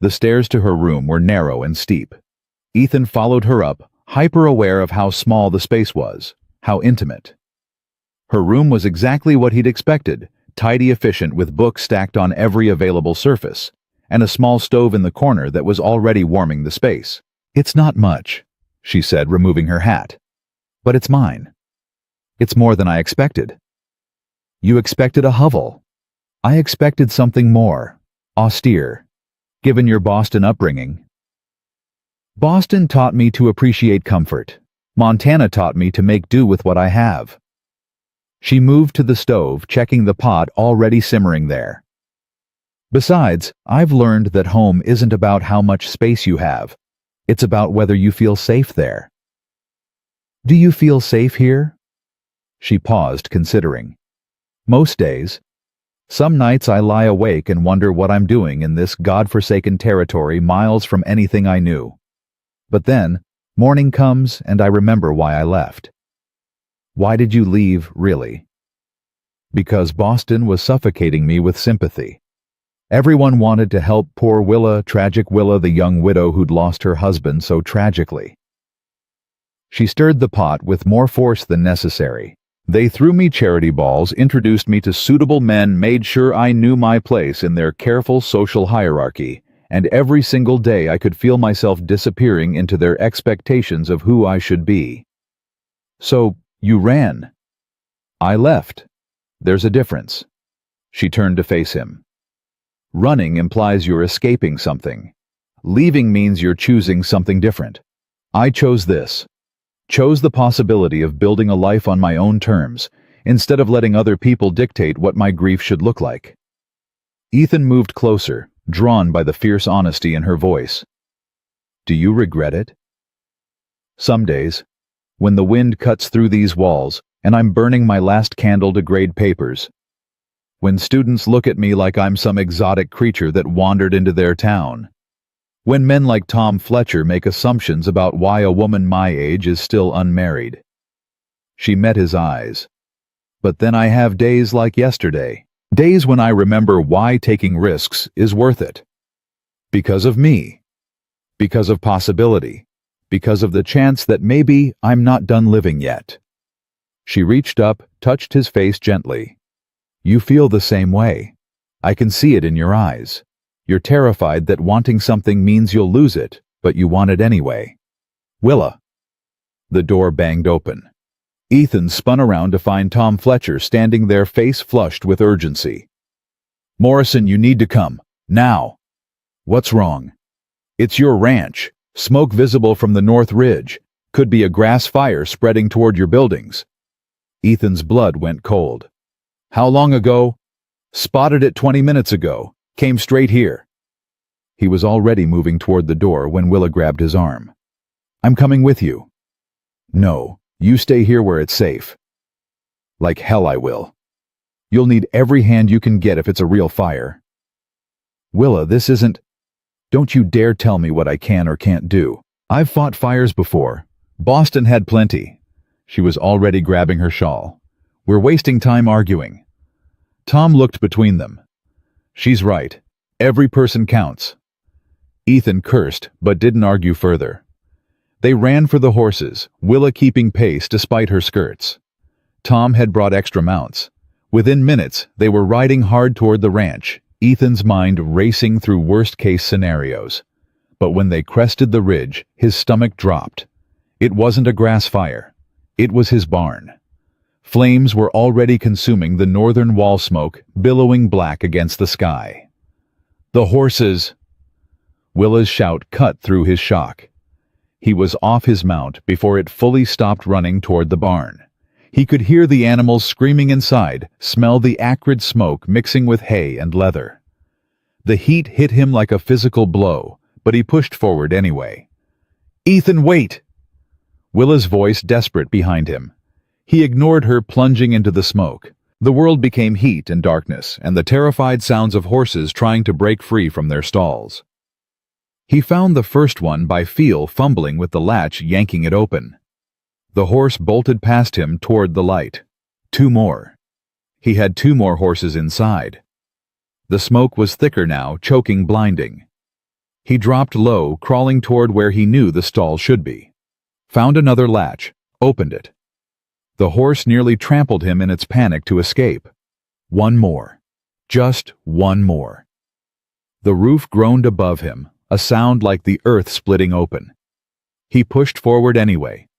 The stairs to her room were narrow and steep. Ethan followed her up, hyper-aware of how small the space was, how intimate. Her room was exactly what he'd expected, tidy, efficient, with books stacked on every available surface, and a small stove in the corner that was already warming the space. "It's not much," she said, removing her hat. "But it's mine. It's more than I expected." "You expected a hovel. I expected something more austere, given your Boston upbringing." "Boston taught me to appreciate comfort. Montana taught me to make do with what I have." She moved to the stove, checking the pot already simmering there. "Besides, I've learned that home isn't about how much space you have. It's about whether you feel safe there." "Do you feel safe here?" She paused, considering. "Most days. Some nights I lie awake and wonder what I'm doing in this God-forsaken territory miles from anything I knew. But then, morning comes and I remember why I left." "Why did you leave, really?" "Because Boston was suffocating me with sympathy. Everyone wanted to help poor Willa, tragic Willa, the young widow who'd lost her husband so tragically." She stirred the pot with more force than necessary. "They threw me charity balls, introduced me to suitable men, made sure I knew my place in their careful social hierarchy, and every single day I could feel myself disappearing into their expectations of who I should be." "So, you ran." "I left. There's a difference." She turned to face him. "Running implies you're escaping something. Leaving means you're choosing something different. I chose this. Chose the possibility of building a life on my own terms, instead of letting other people dictate what my grief should look like." Ethan moved closer, drawn by the fierce honesty in her voice. "Do you regret it?" "Some days, when the wind cuts through these walls, and I'm burning my last candle to grade papers. When students look at me like I'm some exotic creature that wandered into their town. When men like Tom Fletcher make assumptions about why a woman my age is still unmarried." She met his eyes. "But then I have days like yesterday. Days when I remember why taking risks is worth it. Because of me. Because of possibility. Because of the chance that maybe I'm not done living yet." She reached up, touched his face gently. "You feel the same way. I can see it in your eyes. You're terrified that wanting something means you'll lose it, but you want it anyway." "Willa." The door banged open. Ethan spun around to find Tom Fletcher standing there, face flushed with urgency. "Morrison, you need to come. Now." "What's wrong?" "It's your ranch. Smoke visible from the North Ridge. Could be a grass fire spreading toward your buildings." Ethan's blood went cold. "How long ago?" "Spotted it 20 minutes ago. Came straight here." He was already moving toward the door when Willa grabbed his arm. "I'm coming with you." "No, you stay here where it's safe." "Like hell I will. You'll need every hand you can get if it's a real fire." "Willa, this isn't—" "Don't you dare tell me what I can or can't do. I've fought fires before. Boston had plenty." She was already grabbing her shawl. "We're wasting time arguing." Tom looked between them. "She's right. Every person counts." Ethan cursed, but didn't argue further. They ran for the horses, Willa keeping pace despite her skirts. Tom had brought extra mounts. Within minutes, they were riding hard toward the ranch, Ethan's mind racing through worst-case scenarios. But when they crested the ridge, his stomach dropped. It wasn't a grass fire. It was his barn. Flames were already consuming the northern wall smoke, billowing black against the sky. "The horses!" Willa's shout cut through his shock. He was off his mount before it fully stopped running toward the barn. He could hear the animals screaming inside, smell the acrid smoke mixing with hay and leather. The heat hit him like a physical blow, but he pushed forward anyway. "Ethan, wait!" Willa's voice desperate behind him. He ignored her, plunging into the smoke. The world became heat and darkness, and the terrified sounds of horses trying to break free from their stalls. He found the first one by feel, fumbling with the latch, yanking it open. The horse bolted past him toward the light. 2 more. He had 2 more horses inside. The smoke was thicker now, choking, blinding. He dropped low, crawling toward where he knew the stall should be. Found another latch, opened it. The horse nearly trampled him in its panic to escape. 1 more. Just 1 more. The roof groaned above him, a sound like the earth splitting open. He pushed forward anyway,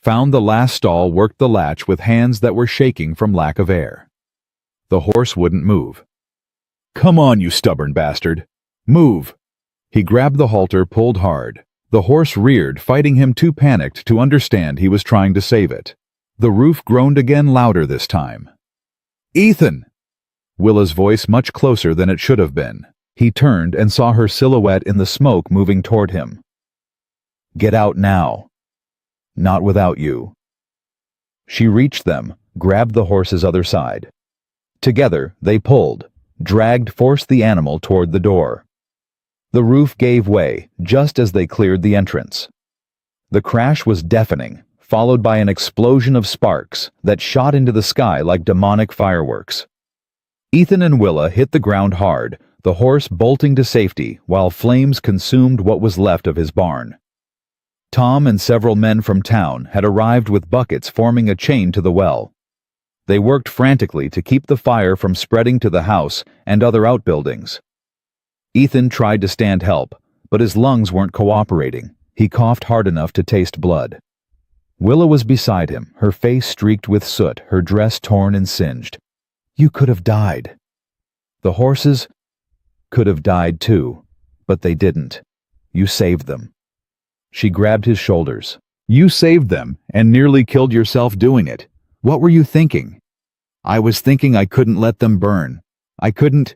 found the last stall, worked the latch with hands that were shaking from lack of air. The horse wouldn't move. "Come on, you stubborn bastard! Move!" He grabbed the halter, pulled hard. The horse reared, fighting him, too panicked to understand he was trying to save it. The roof groaned again, louder this time. "Ethan!" Willa's voice much closer than it should have been. He turned and saw her silhouette in the smoke moving toward him. "Get out now." "Not without you." She reached them, grabbed the horse's other side. Together, they pulled, dragged, forced the animal toward the door. The roof gave way just as they cleared the entrance. The crash was deafening, followed by an explosion of sparks that shot into the sky like demonic fireworks. Ethan and Willa hit the ground hard, the horse bolting to safety while flames consumed what was left of his barn. Tom and several men from town had arrived with buckets, forming a chain to the well. They worked frantically to keep the fire from spreading to the house and other outbuildings. Ethan tried to stand help, but his lungs weren't cooperating. He coughed hard enough to taste blood. Willa was beside him, her face streaked with soot, her dress torn and singed. "You could have died." "The horses could have died too, but they didn't. You saved them." She grabbed his shoulders. "You saved them and nearly killed yourself doing it. What were you thinking?" "I was thinking I couldn't let them burn. I couldn't—"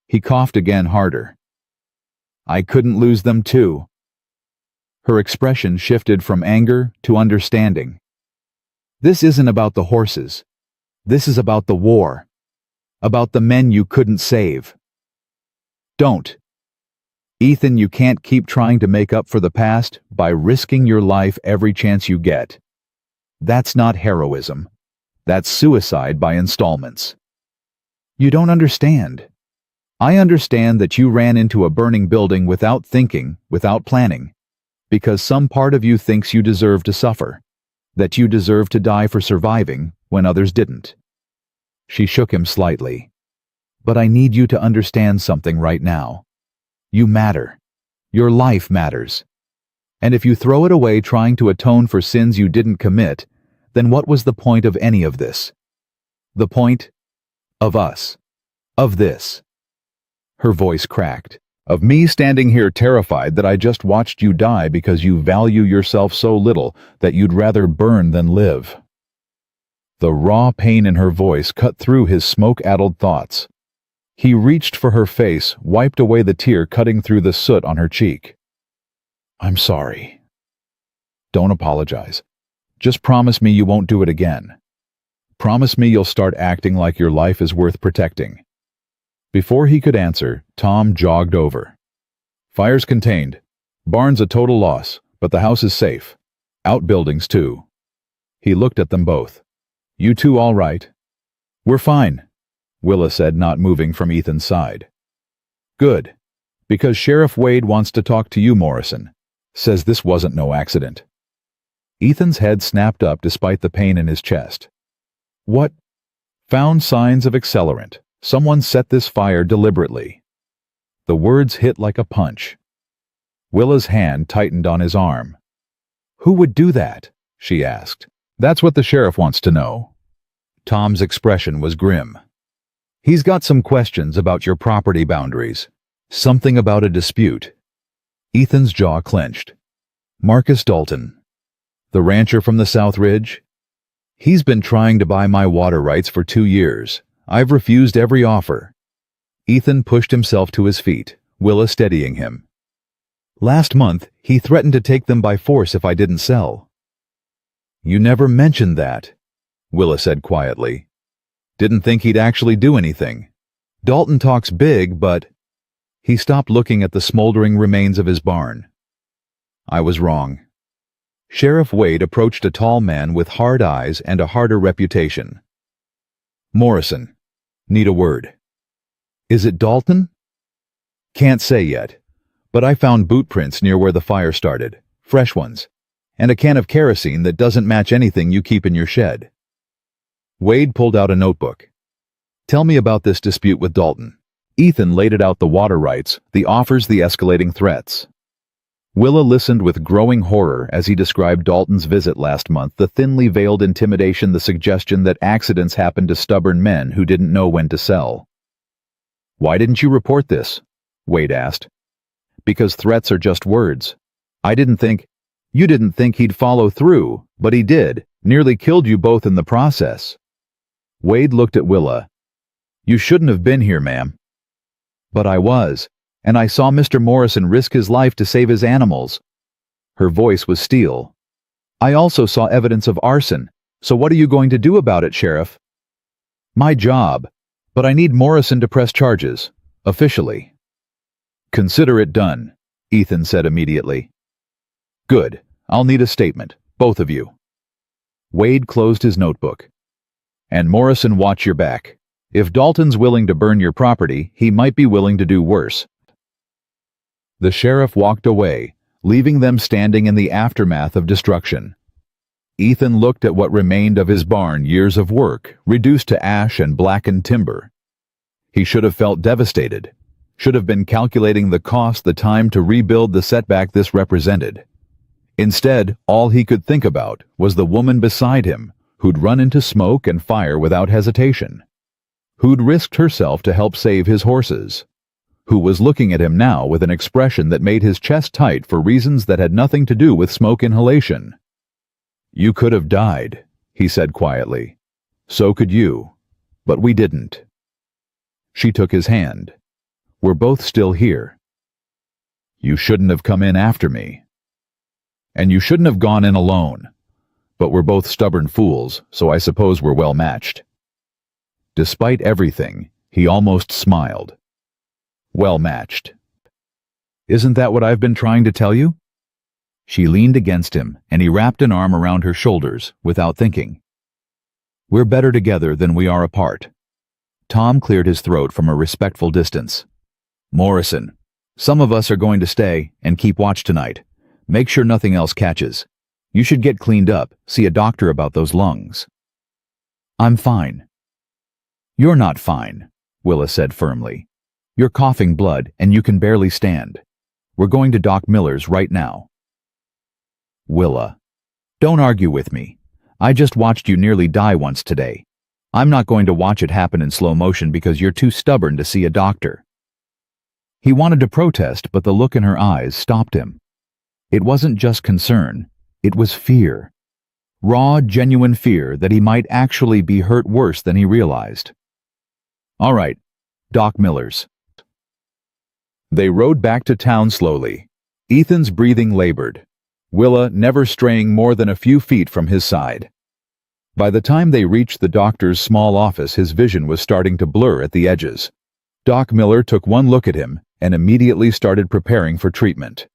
He coughed again, harder. "I couldn't lose them too." Her expression shifted from anger to understanding. "This isn't about the horses. This is about the war. About the men you couldn't save." "Don't. Ethan, you can't keep trying to make up for the past by risking your life every chance you get. That's not heroism. That's suicide by installments. You don't understand. I understand that you ran into a burning building without thinking, without planning, because some part of you thinks you deserve to suffer, that you deserve to die for surviving when others didn't." She shook him slightly. "But I need you to understand something right now. You matter. Your life matters. And if you throw it away trying to atone for sins you didn't commit, then what was the point of any of this? The point of us. Of this." Her voice cracked. "Of me standing here terrified that I just watched you die because you value yourself so little that you'd rather burn than live." The raw pain in her voice cut through his smoke-addled thoughts. He reached for her face, wiped away the tear cutting through the soot on her cheek. "I'm sorry." "Don't apologize. Just promise me you won't do it again. Promise me you'll start acting like your life is worth protecting." Before he could answer, Tom jogged over. "Fire's contained. Barn's a total loss, but the house is safe. Outbuildings too." He looked at them both. "You two all right?" "We're fine," Willa said, not moving from Ethan's side. "Good. Because Sheriff Wade wants to talk to you, Morrison. Says this wasn't no accident." Ethan's head snapped up despite the pain in his chest. "What?" "Found signs of accelerant. Someone set this fire deliberately." The words hit like a punch. Willa's hand tightened on his arm. "Who would do that?" she asked. "That's what the sheriff wants to know." Tom's expression was grim. "He's got some questions about your property boundaries. Something about a dispute." Ethan's jaw clenched. "Marcus Dalton, the rancher from the South Ridge? He's been trying to buy my water rights for 2 years. I've refused every offer." Ethan pushed himself to his feet, Willa steadying him. "Last month, he threatened to take them by force if I didn't sell." "You never mentioned that," Willa said quietly. "Didn't think he'd actually do anything. Dalton talks big, but—" He stopped, looking at the smoldering remains of his barn. "I was wrong." Sheriff Wade approached a tall man with hard eyes and a harder reputation. "Morrison, need a word." "Is it Dalton?" "Can't say yet, but I found boot prints near where the fire started, fresh ones, and a can of kerosene that doesn't match anything you keep in your shed." Wade pulled out a notebook. "Tell me about this dispute with Dalton." Ethan laid it out: the water rights, the offers, the escalating threats. Willa listened with growing horror as he described Dalton's visit last month, the thinly veiled intimidation, the suggestion that accidents happened to stubborn men who didn't know when to sell. "Why didn't you report this?" Wade asked. "Because threats are just words. You didn't think he'd follow through, but he did. Nearly killed you both in the process." Wade looked at Willa. "You shouldn't have been here, ma'am." "But I was, and I saw Mr. Morrison risk his life to save his animals." Her voice was steel. "I also saw evidence of arson, so what are you going to do about it, Sheriff?" "My job, but I need Morrison to press charges, officially." "Consider it done," Ethan said immediately. "Good. I'll need a statement, both of you." Wade closed his notebook. "And Morrison, watch your back. If Dalton's willing to burn your property, he might be willing to do worse." The sheriff walked away, leaving them standing in the aftermath of destruction. Ethan looked at what remained of his barn, years of work, reduced to ash and blackened timber. He should have felt devastated, should have been calculating the cost, the time to rebuild, the setback this represented. Instead, all he could think about was the woman beside him, who'd run into smoke and fire without hesitation, who'd risked herself to help save his horses, who was looking at him now with an expression that made his chest tight for reasons that had nothing to do with smoke inhalation. "You could have died," he said quietly. "So could you. But we didn't." She took his hand. "We're both still here. You shouldn't have come in after me. And you shouldn't have gone in alone. But we're both stubborn fools, so I suppose we're well matched." Despite everything, he almost smiled. "Well matched. Isn't that what I've been trying to tell you?" She leaned against him, and he wrapped an arm around her shoulders, without thinking. "We're better together than we are apart." Tom cleared his throat from a respectful distance. "Morrison, some of us are going to stay and keep watch tonight. Make sure nothing else catches. You should get cleaned up, see a doctor about those lungs." "I'm fine." "You're not fine," Willa said firmly. "You're coughing blood and you can barely stand. We're going to Doc Miller's right now." "Willa, don't argue with me. I just watched you nearly die once today. I'm not going to watch it happen in slow motion because you're too stubborn to see a doctor." He wanted to protest, but the look in her eyes stopped him. It wasn't just concern, it was fear. Raw, genuine fear that he might actually be hurt worse than he realized. "All right, Doc Miller's." They rode back to town slowly. Ethan's breathing labored, Willa never straying more than a few feet from his side. By the time they reached the doctor's small office, his vision was starting to blur at the edges. Doc Miller took one look at him and immediately started preparing for treatment.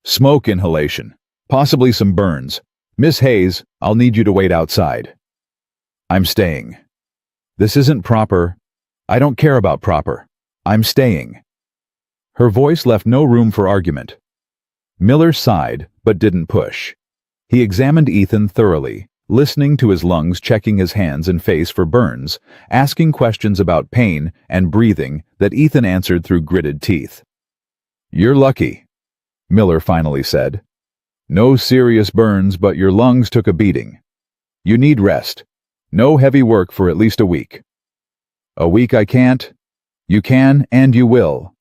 "Smoke inhalation, possibly some burns. Miss Hayes, I'll need you to wait outside." "I'm staying." "This isn't proper." "I don't care about proper. I'm staying." Her voice left no room for argument. Miller sighed, but didn't push. He examined Ethan thoroughly, listening to his lungs, checking his hands and face for burns, asking questions about pain and breathing that Ethan answered through gritted teeth. "You're lucky," Miller finally said. "No serious burns, but your lungs took a beating. You need rest. No heavy work for at least a week." "A week I can't." "You can, and you will."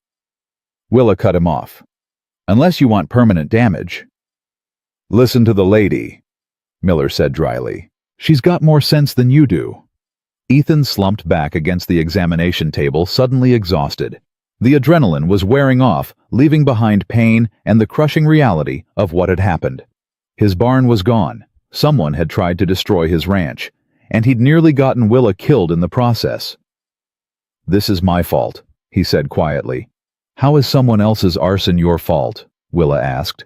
Willa cut him off. "Unless you want permanent damage." "Listen to the lady," Miller said dryly. "She's got more sense than you do." Ethan slumped back against the examination table, suddenly exhausted. The adrenaline was wearing off, leaving behind pain and the crushing reality of what had happened. His barn was gone. Someone had tried to destroy his ranch, and he'd nearly gotten Willa killed in the process. "This is my fault," he said quietly. "How is someone else's arson your fault?" Willa asked.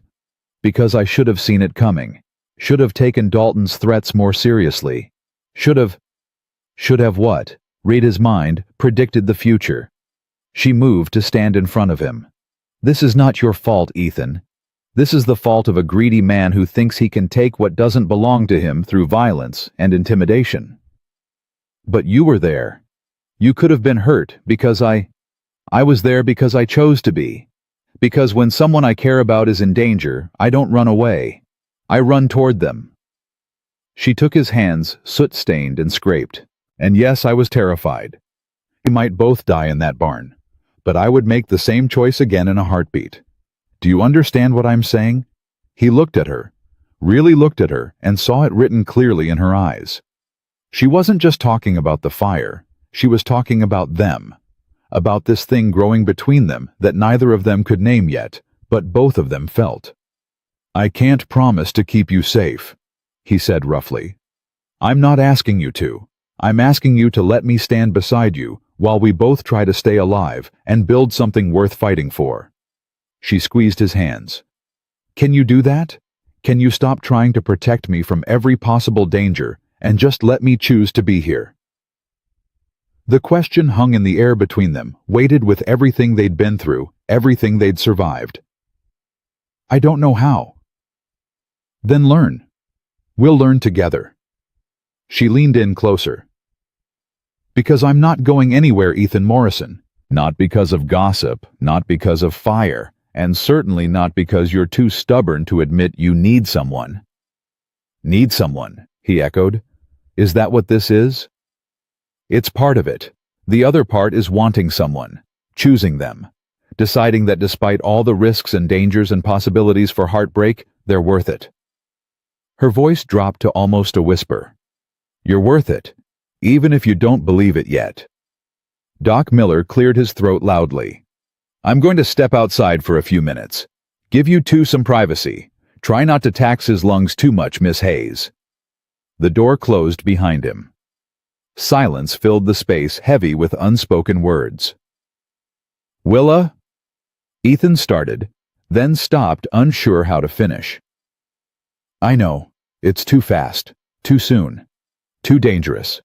"Because I should have seen it coming. Should have taken Dalton's threats more seriously. Should have what? Read his mind, predicted the future." She moved to stand in front of him. "This is not your fault, Ethan. This is the fault of a greedy man who thinks he can take what doesn't belong to him through violence and intimidation. But you were there. You could have been hurt because I..." I was there because I chose to be. Because when someone I care about is in danger, I don't run away. I run toward them." She took his hands, soot-stained and scraped. "And yes, I was terrified. We might both die in that barn. But I would make the same choice again in a heartbeat. Do you understand what I'm saying?" He looked at her, really looked at her, and saw it written clearly in her eyes. She wasn't just talking about the fire, she was talking about them, about this thing growing between them that neither of them could name yet, but both of them felt. "I can't promise to keep you safe," he said roughly. "I'm not asking you to. I'm asking you to let me stand beside you while we both try to stay alive and build something worth fighting for." She squeezed his hands. "Can you do that? Can you stop trying to protect me from every possible danger and just let me choose to be here?" The question hung in the air between them, weighted with everything they'd been through, everything they'd survived. "I don't know how." "Then learn. We'll learn together." She leaned in closer. "Because I'm not going anywhere, Ethan Morrison. Not because of gossip, not because of fire, and certainly not because you're too stubborn to admit you need someone." "Need someone," he echoed. "Is that what this is?" "It's part of it. The other part is wanting someone, choosing them, deciding that despite all the risks and dangers and possibilities for heartbreak, they're worth it." Her voice dropped to almost a whisper. "You're worth it, even if you don't believe it yet." Doc Miller cleared his throat loudly. "I'm going to step outside for a few minutes. Give you two some privacy. Try not to tax his lungs too much, Miss Hayes." The door closed behind him. Silence filled the space, heavy with unspoken words. "Willa?" Ethan started, then stopped, unsure how to finish. "I know. It's too fast, too soon, too dangerous."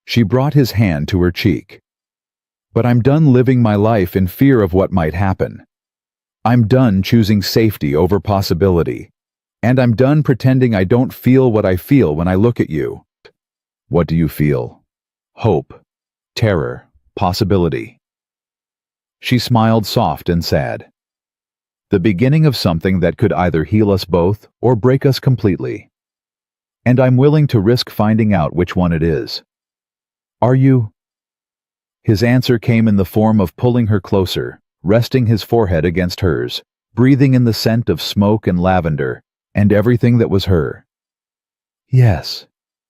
She brought his hand to her cheek. "But I'm done living my life in fear of what might happen. I'm done choosing safety over possibility. And I'm done pretending I don't feel what I feel when I look at you." "What do you feel?" "Hope, terror, possibility." She smiled, soft and sad. "The beginning of something that could either heal us both or break us completely. And I'm willing to risk finding out which one it is. Are you?" His answer came in the form of pulling her closer, resting his forehead against hers, breathing in the scent of smoke and lavender, and everything that was her. "Yes,"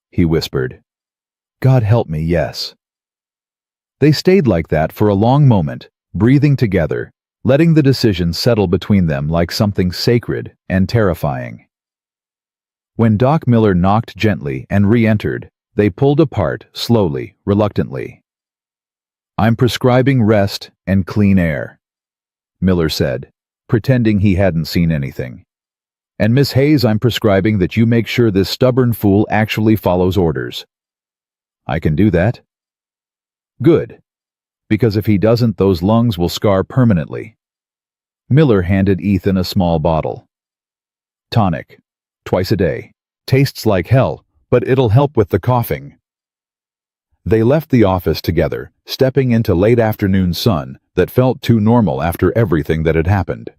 he whispered. "God help me, yes." They stayed like that for a long moment, breathing together, letting the decision settle between them like something sacred and terrifying. When Doc Miller knocked gently and re-entered, they pulled apart, slowly, reluctantly. "I'm prescribing rest and clean air," Miller said, pretending he hadn't seen anything. "And Miss Hayes, I'm prescribing that you make sure this stubborn fool actually follows orders." "I can do that." "Good. Because if he doesn't, those lungs will scar permanently." Miller handed Ethan a small bottle. "Tonic. Twice a day. Tastes like hell, but it'll help with the coughing." They left the office together, stepping into late afternoon sun that felt too normal after everything that had happened.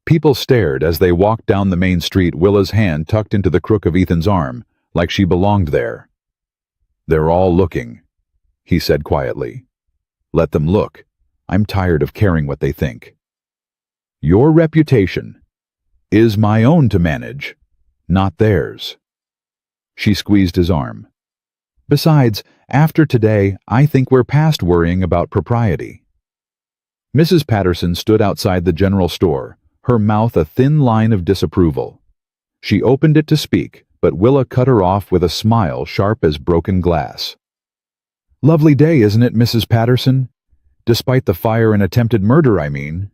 People stared as they walked down the main street, Willa's hand tucked into the crook of Ethan's arm, like she belonged there. "They're all looking," he said quietly. "Let them look. I'm tired of caring what they think. Your reputation is my own to manage, not theirs." She squeezed his arm. "Besides, after today, I think we're past worrying about propriety." Mrs. Patterson stood outside the general store, her mouth a thin line of disapproval. She opened it to speak, but Willa cut her off with a smile sharp as broken glass. "Lovely day, isn't it, Mrs. Patterson? Despite the fire and attempted murder, I mean."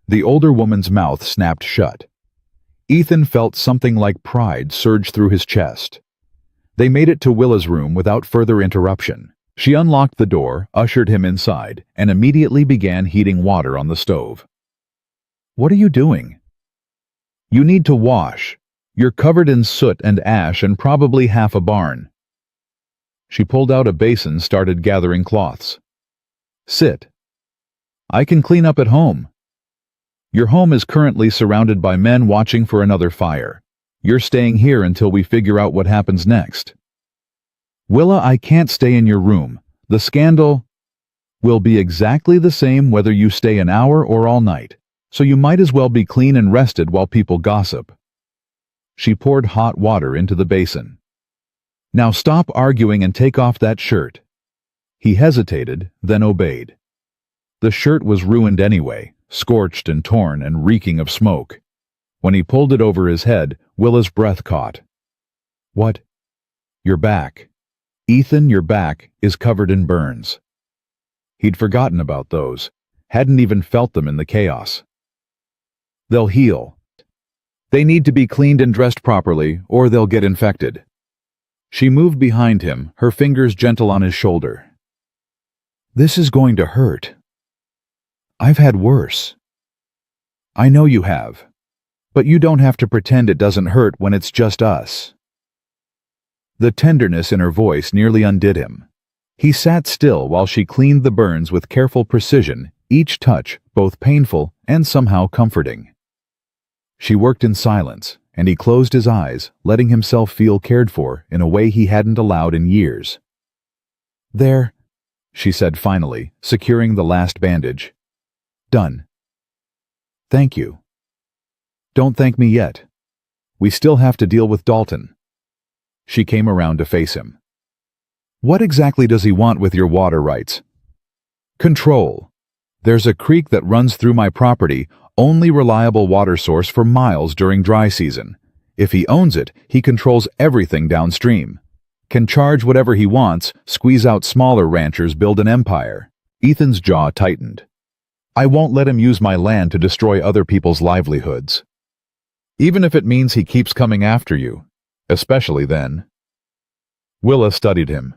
The older woman's mouth snapped shut. Ethan felt something like pride surge through his chest. They made it to Willa's room without further interruption. She unlocked the door, ushered him inside, and immediately began heating water on the stove. "What are you doing?" "You need to wash. You're covered in soot and ash and probably half a barn." She pulled out a basin, started gathering cloths. Sit. I can clean up at home. Your home is currently surrounded by men watching for another fire. You're staying here until we figure out what happens next. Willa, I can't stay in your room. The scandal will be exactly the same whether you stay an hour or all night, so you might as well be clean and rested while people gossip. She poured hot water into the basin. Now stop arguing and take off that shirt. He hesitated, then obeyed. The shirt was ruined anyway, scorched and torn and reeking of smoke. When he pulled it over his head, Willa's breath caught. What? Your back. Ethan, your back is covered in burns. He'd forgotten about those, hadn't even felt them in the chaos. They'll heal. They need to be cleaned and dressed properly, or they'll get infected. She moved behind him, her fingers gentle on his shoulder. This is going to hurt. I've had worse. I know you have. But you don't have to pretend it doesn't hurt when it's just us. The tenderness in her voice nearly undid him. He sat still while she cleaned the burns with careful precision, each touch both painful and somehow comforting. She worked in silence, and he closed his eyes, letting himself feel cared for in a way he hadn't allowed in years. There, she said finally, securing the last bandage. Done. Thank you. Don't thank me yet. We still have to deal with Dalton. She came around to face him. What exactly does he want with your water rights? Control. There's a creek that runs through my property, only reliable water source for miles during dry season. If he owns it, he controls everything downstream. Can charge whatever he wants, squeeze out smaller ranchers, build an empire. Ethan's jaw tightened. I won't let him use my land to destroy other people's livelihoods. Even if it means he keeps coming after you. Especially then. Willa studied him.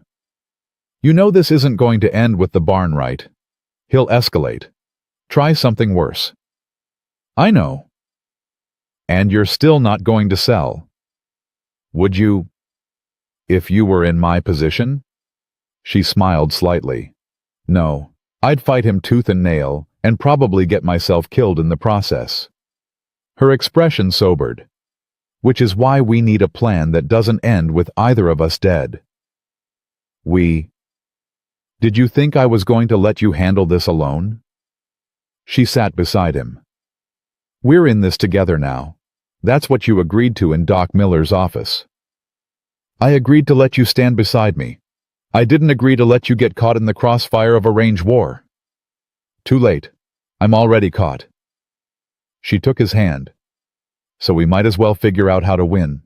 You know this isn't going to end with the barn, right? He'll escalate. Try something worse. I know. And you're still not going to sell. Would you, if you were in my position? She smiled slightly. No, I'd fight him tooth and nail, and probably get myself killed in the process. Her expression sobered. Which is why we need a plan that doesn't end with either of us dead. Did you think I was going to let you handle this alone? She sat beside him. We're in this together now. That's what you agreed to in Doc Miller's office. I agreed to let you stand beside me. I didn't agree to let you get caught in the crossfire of a range war. Too late. I'm already caught. She took his hand. So we might as well figure out how to win.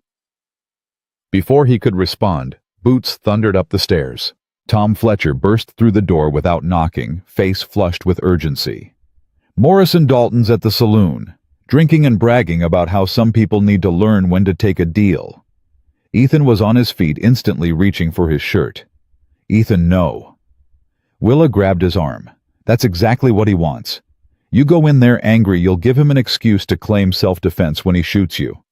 Before he could respond, boots thundered up the stairs. Tom Fletcher burst through the door without knocking, face flushed with urgency. Morrison Dalton's at the saloon, drinking and bragging about how some people need to learn when to take a deal. Ethan was on his feet, instantly reaching for his shirt. Ethan, no. Willa grabbed his arm. That's exactly what he wants. You go in there angry, you'll give him an excuse to claim self-defense when he shoots you.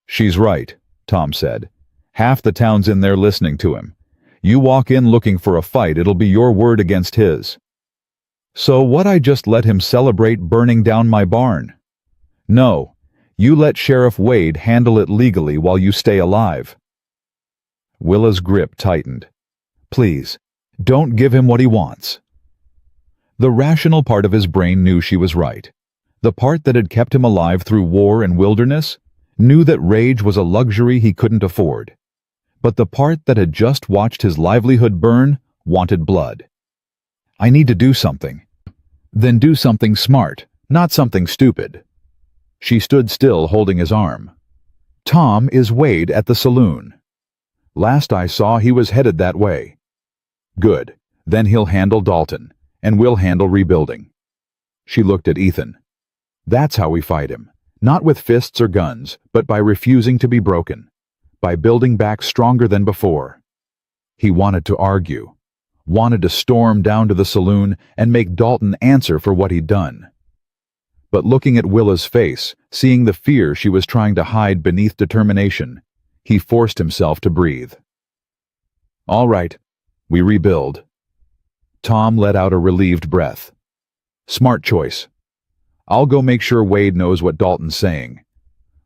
She's right, Tom said. Half the town's in there listening to him. You walk in looking for a fight, it'll be your word against his. So what, I just let him celebrate burning down my barn? No, you let Sheriff Wade handle it legally while you stay alive. Willa's grip tightened. Please, don't give him what he wants. The rational part of his brain knew she was right. The part that had kept him alive through war and wilderness knew that rage was a luxury he couldn't afford. But the part that had just watched his livelihood burn wanted blood. I need to do something. Then do something smart, not something stupid. She stood still, holding his arm. Tom is Wade at the saloon. Last I saw, he was headed that way. Good. Then he'll handle Dalton, and we'll handle rebuilding. She looked at Ethan. That's how we fight him. Not with fists or guns, but by refusing to be broken. By building back stronger than before. He wanted to argue. Wanted to storm down to the saloon and make Dalton answer for what he'd done. But looking at Willa's face, seeing the fear she was trying to hide beneath determination, he forced himself to breathe. All right, we rebuild. Tom let out a relieved breath. Smart choice. I'll go make sure Wade knows what Dalton's saying.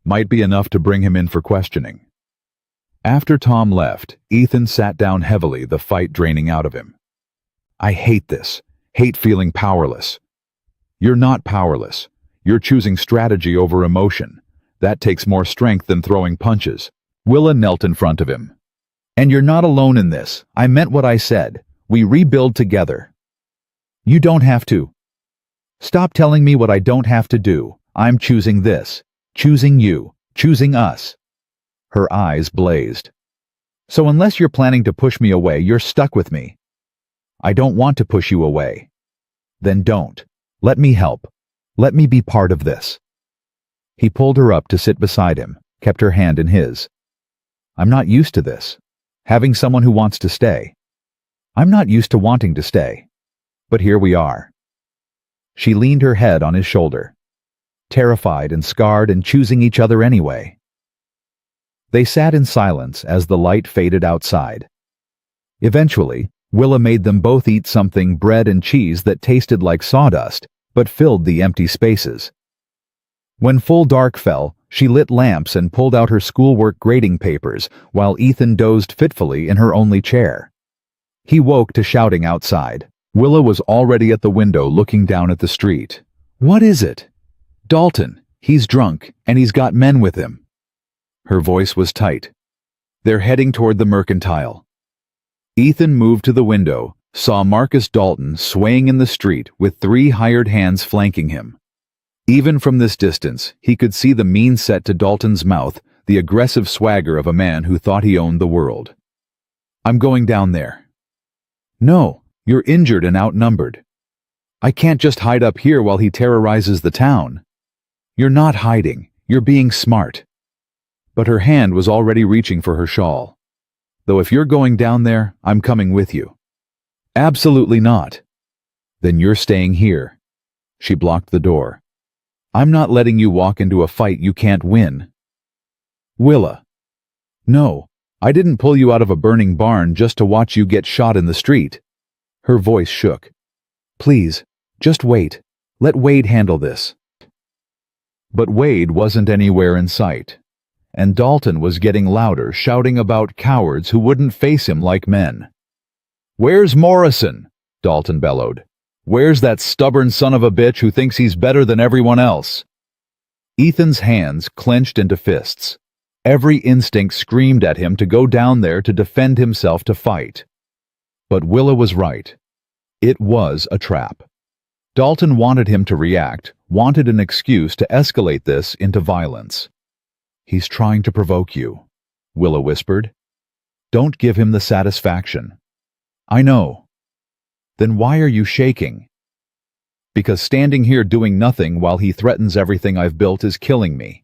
Might be enough to bring him in for questioning. After Tom left, Ethan sat down heavily, the fight draining out of him. I hate this. Hate feeling powerless. You're not powerless. You're choosing strategy over emotion. That takes more strength than throwing punches. Willa knelt in front of him. And you're not alone in this. I meant what I said. We rebuild together. You don't have to. Stop telling me what I don't have to do. I'm choosing this. Choosing you. Choosing us. Her eyes blazed. So unless you're planning to push me away, you're stuck with me. I don't want to push you away. Then don't. Let me help. Let me be part of this. He pulled her up to sit beside him, kept her hand in his. I'm not used to this. Having someone who wants to stay. I'm not used to wanting to stay. But here we are. She leaned her head on his shoulder. Terrified and scarred and choosing each other anyway. They sat in silence as the light faded outside. Eventually, Willa made them both eat something, bread and cheese, that tasted like sawdust, but filled the empty spaces. When full dark fell, she lit lamps and pulled out her schoolwork grading papers while Ethan dozed fitfully in her only chair. He woke to shouting outside. Willa was already at the window looking down at the street. What is it? Dalton. He's drunk, and he's got men with him. Her voice was tight. They're heading toward the Mercantile. Ethan moved to the window, saw Marcus Dalton swaying in the street with 3 hired hands flanking him. Even from this distance, he could see the mean set to Dalton's mouth, the aggressive swagger of a man who thought he owned the world. I'm going down there. No, you're injured and outnumbered. I can't just hide up here while he terrorizes the town. You're not hiding, you're being smart. But her hand was already reaching for her shawl. Though if you're going down there, I'm coming with you. Absolutely not. Then you're staying here. She blocked the door. I'm not letting you walk into a fight you can't win. Willa. No, I didn't pull you out of a burning barn just to watch you get shot in the street. Her voice shook. Please, just wait. Let Wade handle this. But Wade wasn't anywhere in sight. And Dalton was getting louder, shouting about cowards who wouldn't face him like men. Where's Morrison? Dalton bellowed. Where's that stubborn son of a bitch who thinks he's better than everyone else? Ethan's hands clenched into fists. Every instinct screamed at him to go down there to defend himself, to fight. But Willa was right. It was a trap. Dalton wanted him to react, wanted an excuse to escalate this into violence. He's trying to provoke you, Willa whispered. Don't give him the satisfaction. I know. Then why are you shaking? Because standing here doing nothing while he threatens everything I've built is killing me.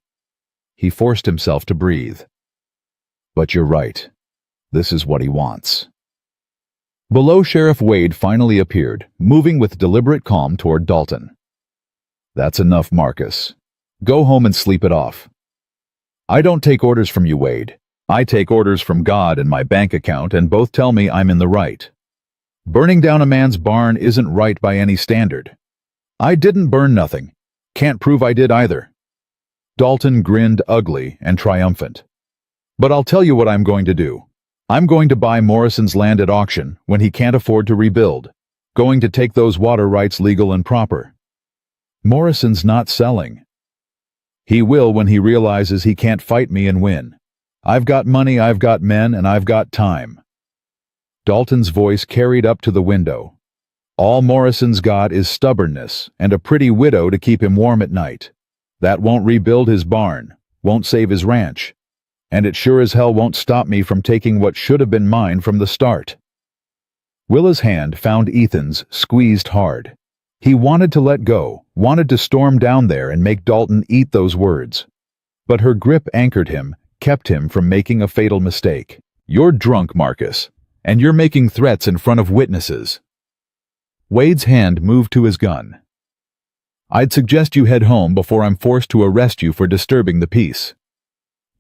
He forced himself to breathe. But you're right. This is what he wants. Below, Sheriff Wade finally appeared, moving with deliberate calm toward Dalton. That's enough, Marcus. Go home and sleep it off. I don't take orders from you, Wade. I take orders from God and my bank account, and both tell me I'm in the right. Burning down a man's barn isn't right by any standard. I didn't burn nothing. Can't prove I did either. Dalton grinned ugly and triumphant. But I'll tell you what I'm going to do. I'm going to buy Morrison's land at auction when he can't afford to rebuild. Going to take those water rights legal and proper. Morrison's not selling. He will when he realizes he can't fight me and win. I've got money, I've got men, and I've got time. Dalton's voice carried up to the window. All Morrison's got is stubbornness and a pretty widow to keep him warm at night. That won't rebuild his barn, won't save his ranch, and it sure as hell won't stop me from taking what should have been mine from the start. Willa's hand found Ethan's, squeezed hard. He wanted to let go, wanted to storm down there and make Dalton eat those words. But her grip anchored him, kept him from making a fatal mistake. You're drunk, Marcus, and you're making threats in front of witnesses. Wade's hand moved to his gun. I'd suggest you head home before I'm forced to arrest you for disturbing the peace.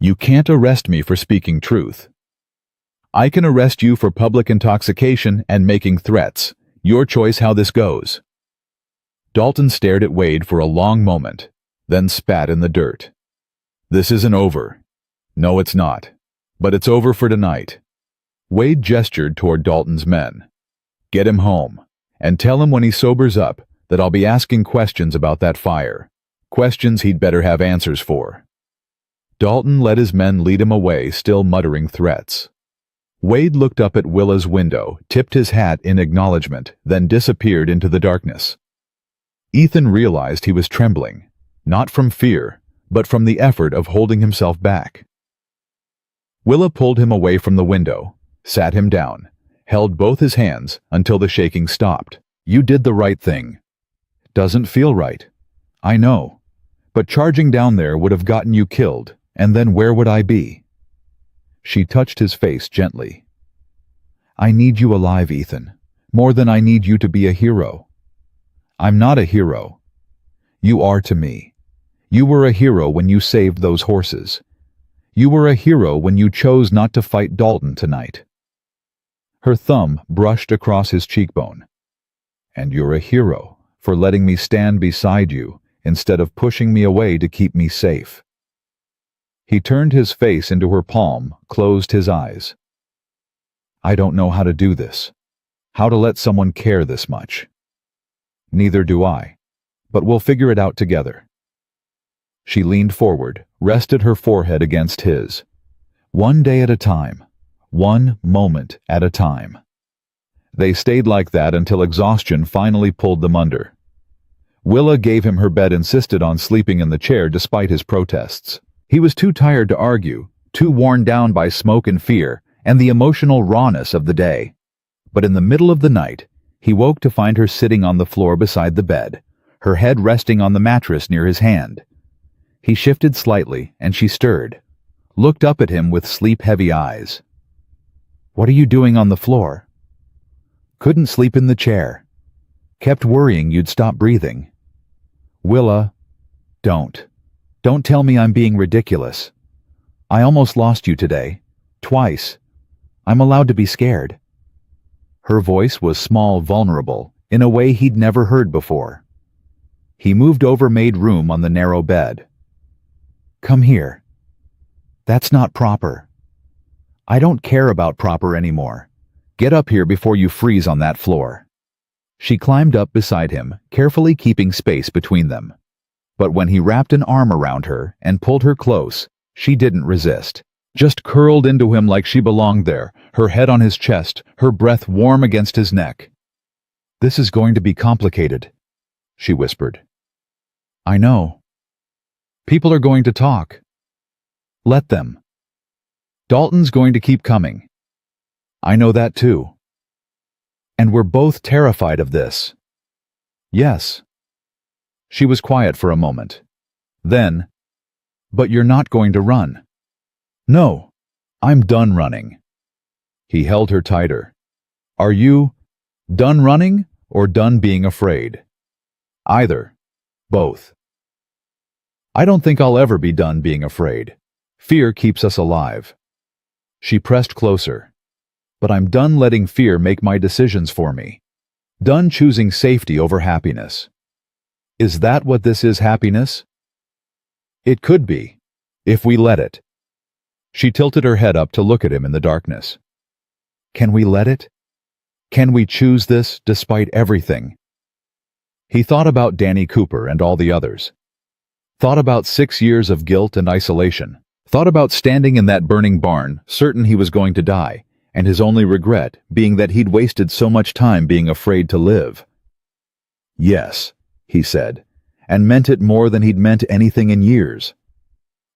You can't arrest me for speaking truth. I can arrest you for public intoxication and making threats, Your choice how this goes." Dalton stared at Wade for a long moment, then spat in the dirt. "This isn't over." "No, it's not. But it's over for tonight." Wade gestured toward Dalton's men. "Get him home, and tell him when he sobers up that I'll be asking questions about that fire. Questions he'd better have answers for." Dalton let his men lead him away, still muttering threats. Wade looked up at Willa's window, tipped his hat in acknowledgement, then disappeared into the darkness. Ethan realized he was trembling, not from fear, but from the effort of holding himself back. Willa pulled him away from the window, sat him down, held both his hands until the shaking stopped. "You did the right thing." "Doesn't feel right." "I know. But charging down there would have gotten you killed, and then where would I be?" She touched his face gently. "I need you alive, Ethan, more than I need you to be a hero." "I'm not a hero." "You are to me. You were a hero when you saved those horses. You were a hero when you chose not to fight Dalton tonight." Her thumb brushed across his cheekbone. "And you're a hero for letting me stand beside you instead of pushing me away to keep me safe." He turned his face into her palm, closed his eyes. "I don't know how to do this, how to let someone care this much." "Neither do I, but we'll figure it out together." She leaned forward, rested her forehead against his. One day at a time, one moment at a time. They stayed like that until exhaustion finally pulled them under. Willa gave him her bed, insisted on sleeping in the chair despite his protests. He was too tired to argue, too worn down by smoke and fear and the emotional rawness of the day. But in the middle of the night, he woke to find her sitting on the floor beside the bed, her head resting on the mattress near his hand. He shifted slightly, and she stirred, looked up at him with sleep-heavy eyes. "What are you doing on the floor?" "Couldn't sleep in the chair. Kept worrying you'd stop breathing." "Willa, don't. Don't tell me I'm being ridiculous. I almost lost you today. Twice. I'm allowed to be scared." Her voice was small, vulnerable, in a way he'd never heard before. He moved over, made room on the narrow bed. "Come here." "That's not proper." "I don't care about proper anymore. Get up here before you freeze on that floor." She climbed up beside him, carefully keeping space between them. But when he wrapped an arm around her and pulled her close, she didn't resist. Just curled into him like she belonged there, her head on his chest, her breath warm against his neck. "This is going to be complicated," she whispered. "I know. People are going to talk. Let them. Dalton's going to keep coming. I know that too. And we're both terrified of this." "Yes." She was quiet for a moment. Then, "But you're not going to run." "No, I'm done running." He held her tighter. "Are you done running or done being afraid?" "Either. Both." "I don't think I'll ever be done being afraid. Fear keeps us alive." She pressed closer. "But I'm done letting fear make my decisions for me. Done choosing safety over happiness." "Is that what this is, happiness?" "It could be, if we let it." She tilted her head up to look at him in the darkness. "Can we let it? Can we choose this despite everything?" He thought about Danny Cooper and all the others. Thought about 6 years of guilt and isolation. Thought about standing in that burning barn, certain he was going to die, and his only regret being that he'd wasted so much time being afraid to live. "Yes," he said, and meant it more than he'd meant anything in years.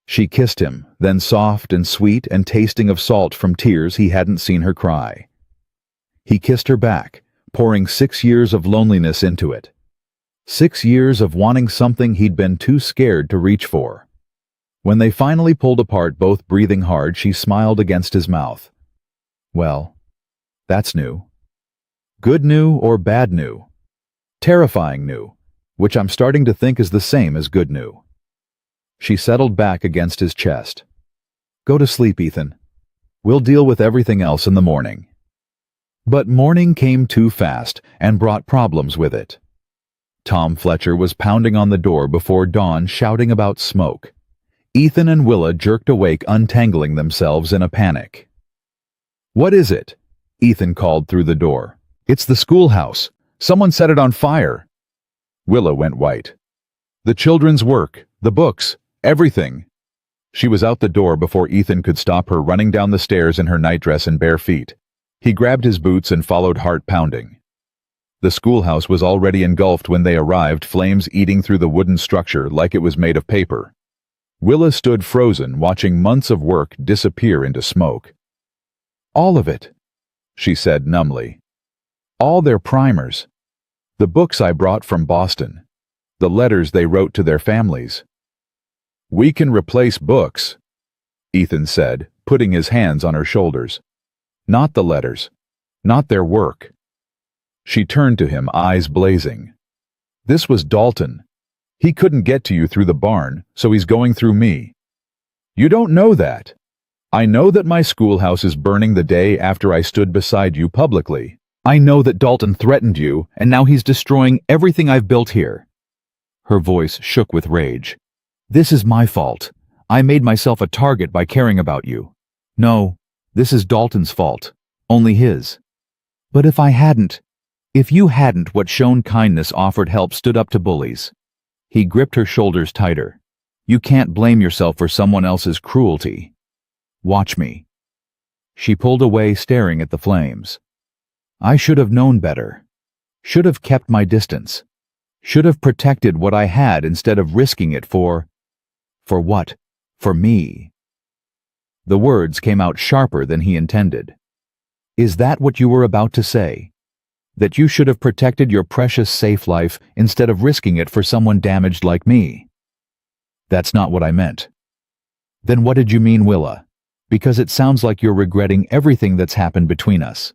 She kissed him, then soft and sweet and tasting of salt from tears he hadn't seen her cry. He kissed her back, pouring 6 years of loneliness into it. 6 years of wanting something he'd been too scared to reach for. When they finally pulled apart, both breathing hard, she smiled against his mouth. "Well, that's new. Good new or bad new? Terrifying new, which I'm starting to think is the same as good new." She settled back against his chest. "Go to sleep, Ethan. We'll deal with everything else in the morning." But morning came too fast and brought problems with it. Tom Fletcher was pounding on the door before dawn, shouting about smoke. Ethan and Willa jerked awake, untangling themselves in a panic. "What is it?" Ethan called through the door. "It's the schoolhouse. Someone set it on fire." Willa went white. "The children's work, the books, everything." She was out the door before Ethan could stop her, running down the stairs in her nightdress and bare feet. He grabbed his boots and followed, heart pounding. The schoolhouse was already engulfed when they arrived, flames eating through the wooden structure like it was made of paper. Willa stood frozen, watching months of work disappear into smoke. "All of it," she said numbly. "All their primers. The books I brought from Boston. The letters they wrote to their families." "We can replace books," Ethan said, putting his hands on her shoulders. "Not the letters. Not their work." She turned to him, eyes blazing. "This was Dalton. He couldn't get to you through the barn, so he's going through me." "You don't know that. I know that my schoolhouse is burning the day after I stood beside you publicly. I know that Dalton threatened you, and now he's destroying everything I've built here." Her voice shook with rage. "This is my fault. I made myself a target by caring about you. No, this is Dalton's fault. Only his. But if you hadn't, what shown kindness, offered help, stood up to bullies." He gripped her shoulders tighter. "You can't blame yourself for someone else's cruelty. Watch me." She pulled away, staring at the flames. "I should have known better. Should have kept my distance. Should have protected what I had instead of risking it for what? For me." The words came out sharper than he intended. "Is that what you were about to say? That you should have protected your precious safe life instead of risking it for someone damaged like me?" "That's not what I meant." "Then what did you mean, Willa? Because it sounds like you're regretting everything that's happened between us."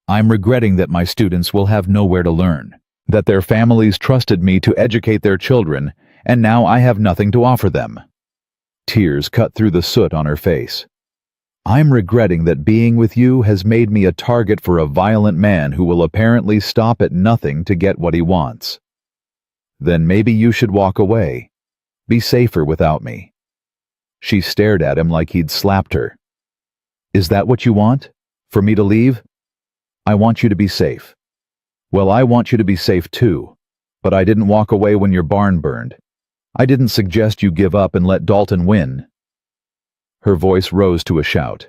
"I'm regretting that my students will have nowhere to learn, that their families trusted me to educate their children, and now I have nothing to offer them." Tears cut through the soot on her face. "I'm regretting that being with you has made me a target for a violent man who will apparently stop at nothing to get what he wants." "Then maybe you should walk away. Be safer without me." She stared at him like he'd slapped her. "Is that what you want? For me to leave?" "I want you to be safe." "Well, I want you to be safe too. But I didn't walk away when your barn burned. I didn't suggest you give up and let Dalton win." Her voice rose to a shout.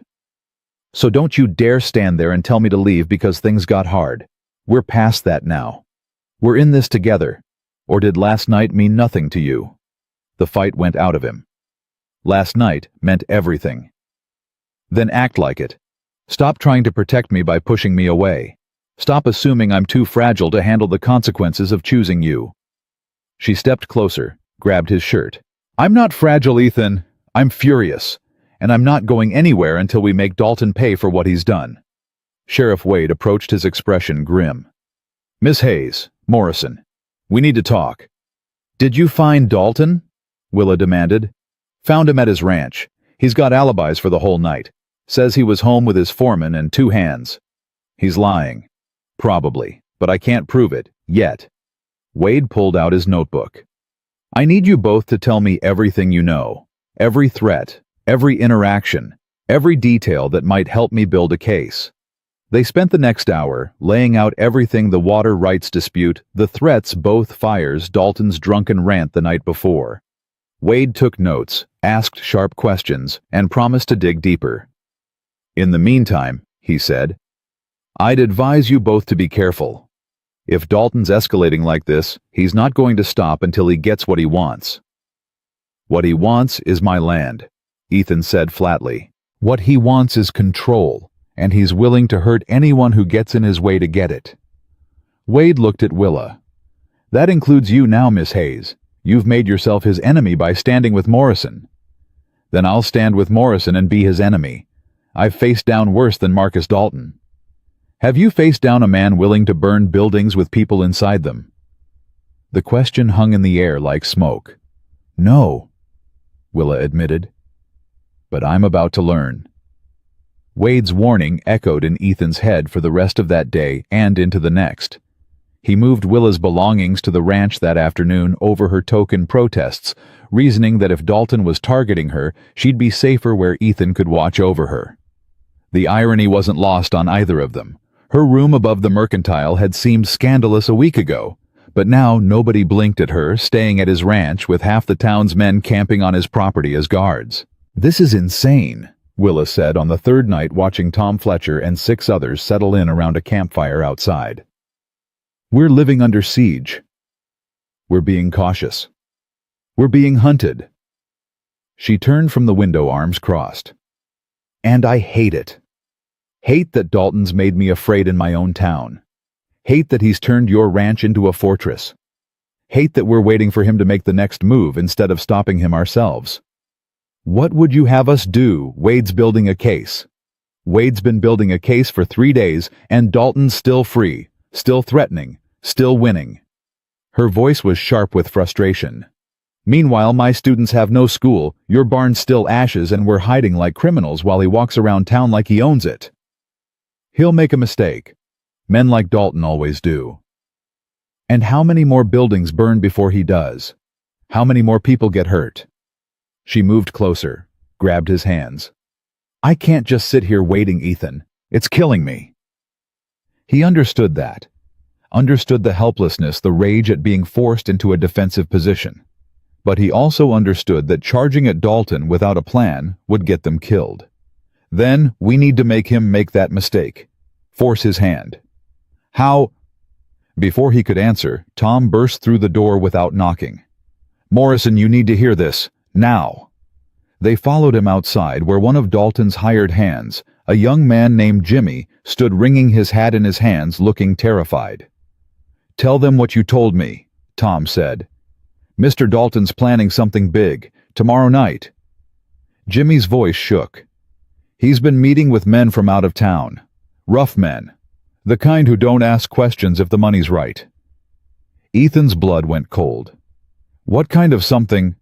"So don't you dare stand there and tell me to leave because things got hard. We're past that now. We're in this together. Or did last night mean nothing to you?" The fight went out of him. "Last night meant everything." "Then act like it. Stop trying to protect me by pushing me away. Stop assuming I'm too fragile to handle the consequences of choosing you." She stepped closer, grabbed his shirt. "I'm not fragile, Ethan. I'm furious. And I'm not going anywhere until we make Dalton pay for what he's done." Sheriff Wade approached, his expression grim. "Miss Hayes, Morrison, we need to talk." "Did you find Dalton?" Willa demanded. "Found him at his ranch. He's got alibis for the whole night. Says he was home with his foreman and 2 hands. He's lying. Probably, but I can't prove it, yet." Wade pulled out his notebook. "I need you both to tell me everything you know. Every threat, every interaction, every detail that might help me build a case." They spent the next hour laying out everything: the water rights dispute, the threats, both fires, Dalton's drunken rant the night before. Wade took notes, asked sharp questions, and promised to dig deeper. "In the meantime," he said, "I'd advise you both to be careful. If Dalton's escalating like this, he's not going to stop until he gets what he wants." "What he wants is my land," Ethan said flatly. "What he wants is control, and he's willing to hurt anyone who gets in his way to get it." Wade looked at Willa. "That includes you now, Miss Hayes. You've made yourself his enemy by standing with Morrison." "Then I'll stand with Morrison and be his enemy. I've faced down worse than Marcus Dalton." "Have you faced down a man willing to burn buildings with people inside them?" The question hung in the air like smoke. "No," Willa admitted. "But I'm about to learn." Wade's warning echoed in Ethan's head for the rest of that day and into the next. He moved Willa's belongings to the ranch that afternoon over her token protests, reasoning that if Dalton was targeting her, she'd be safer where Ethan could watch over her. The irony wasn't lost on either of them. Her room above the Mercantile had seemed scandalous a week ago, but now nobody blinked at her, staying at his ranch with half the town's men camping on his property as guards. "This is insane," Willa said on the third night, watching Tom Fletcher and 6 others settle in around a campfire outside. "We're living under siege. We're being cautious. We're being hunted." She turned from the window, arms crossed. "And I hate it. Hate that Dalton's made me afraid in my own town. Hate that he's turned your ranch into a fortress. Hate that we're waiting for him to make the next move instead of stopping him ourselves. What would you have us do? Wade's building a case. Wade's been building a case for 3 days, and Dalton's still free, still threatening, still winning." Her voice was sharp with frustration. "Meanwhile, my students have no school, your barn's still ashes, and we're hiding like criminals while he walks around town like he owns it. He'll make a mistake. Men like Dalton always do. And how many more buildings burn before he does? How many more people get hurt?" She moved closer, grabbed his hands. "I can't just sit here waiting, Ethan. It's killing me." He understood that. Understood the helplessness, the rage at being forced into a defensive position. But he also understood that charging at Dalton without a plan would get them killed. "Then we need to make him make that mistake. Force his hand." "How?" Before he could answer, Tom burst through the door without knocking. "Morrison, you need to hear this. Now." They followed him outside, where one of Dalton's hired hands, a young man named Jimmy, stood wringing his hat in his hands, looking terrified. "Tell them what you told me," Tom said. "Mr. Dalton's planning something big, tomorrow night." Jimmy's voice shook. "He's been meeting with men from out of town. Rough men. The kind who don't ask questions if the money's right." Ethan's blood went cold. "What kind of something?"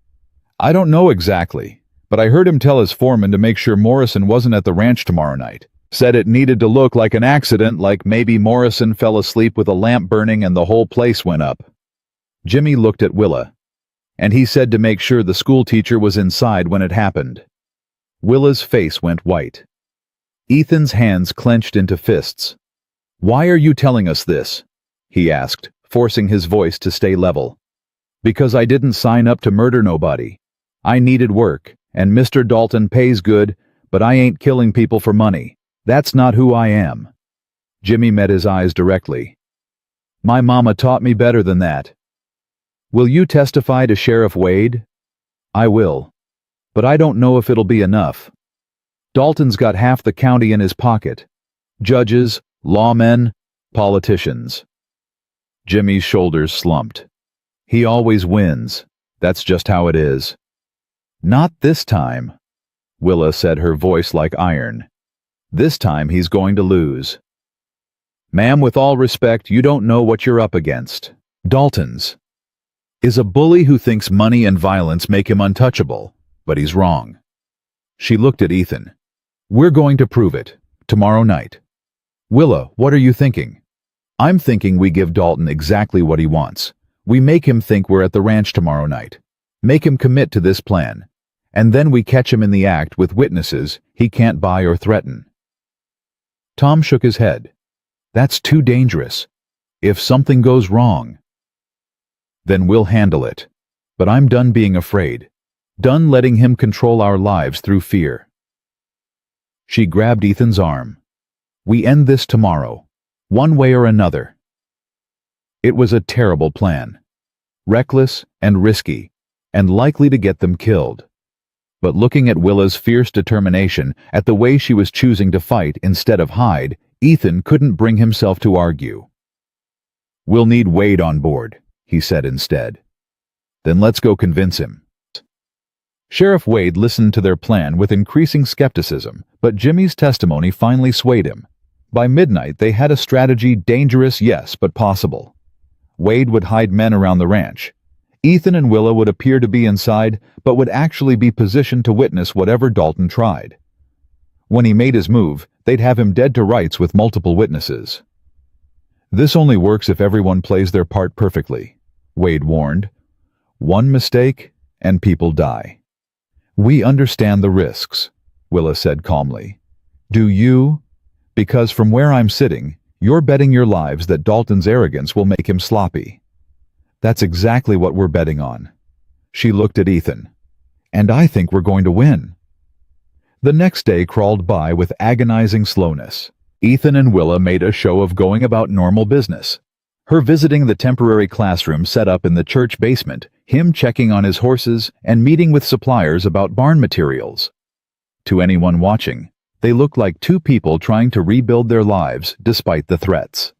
"I don't know exactly, but I heard him tell his foreman to make sure Morrison wasn't at the ranch tomorrow night. Said it needed to look like an accident, like maybe Morrison fell asleep with a lamp burning and the whole place went up." Jimmy looked at Willa. "And he said to make sure the school teacher was inside when it happened." Willa's face went white. Ethan's hands clenched into fists. "Why are you telling us this?" he asked, forcing his voice to stay level. "Because I didn't sign up to murder nobody. I needed work, and Mr. Dalton pays good, but I ain't killing people for money. That's not who I am." Jimmy met his eyes directly. "My mama taught me better than that." "Will you testify to Sheriff Wade?" "I will. But I don't know if it'll be enough. Dalton's got half the county in his pocket. Judges, lawmen, politicians." Jimmy's shoulders slumped. "He always wins. That's just how it is." "Not this time," Willa said, her voice like iron. "This time he's going to lose." "Ma'am, with all respect, you don't know what you're up against. Dalton's is a bully who thinks money and violence make him untouchable, but he's wrong." She looked at Ethan. "We're going to prove it, tomorrow night." "Willa, what are you thinking?" "I'm thinking we give Dalton exactly what he wants. We make him think we're at the ranch tomorrow night. Make him commit to this plan. And then we catch him in the act with witnesses he can't buy or threaten." Tom shook his head. "That's too dangerous. If something goes wrong." "Then we'll handle it. But I'm done being afraid. Done letting him control our lives through fear." She grabbed Ethan's arm. "We end this tomorrow, one way or another." It was a terrible plan. Reckless and risky, and likely to get them killed. But looking at Willa's fierce determination, at the way she was choosing to fight instead of hide, Ethan couldn't bring himself to argue. "We'll need Wade on board," he said instead. "Then let's go convince him." Sheriff Wade listened to their plan with increasing skepticism, but Jimmy's testimony finally swayed him. By midnight, they had a strategy, dangerous, yes, but possible. Wade would hide men around the ranch. Ethan and Willa would appear to be inside, but would actually be positioned to witness whatever Dalton tried. When he made his move, they'd have him dead to rights with multiple witnesses. This only works if everyone plays their part perfectly, Wade warned. One mistake, and people die. We understand the risks, Willa said calmly. Do you? Because from where I'm sitting, you're betting your lives that Dalton's arrogance will make him sloppy. That's exactly what we're betting on. She looked at Ethan. And I think we're going to win. The next day crawled by with agonizing slowness. Ethan and Willa made a show of going about normal business. Her visiting the temporary classroom set up in the church basement, him checking on his horses, and meeting with suppliers about barn materials. To anyone watching, they looked like two people trying to rebuild their lives despite the threats.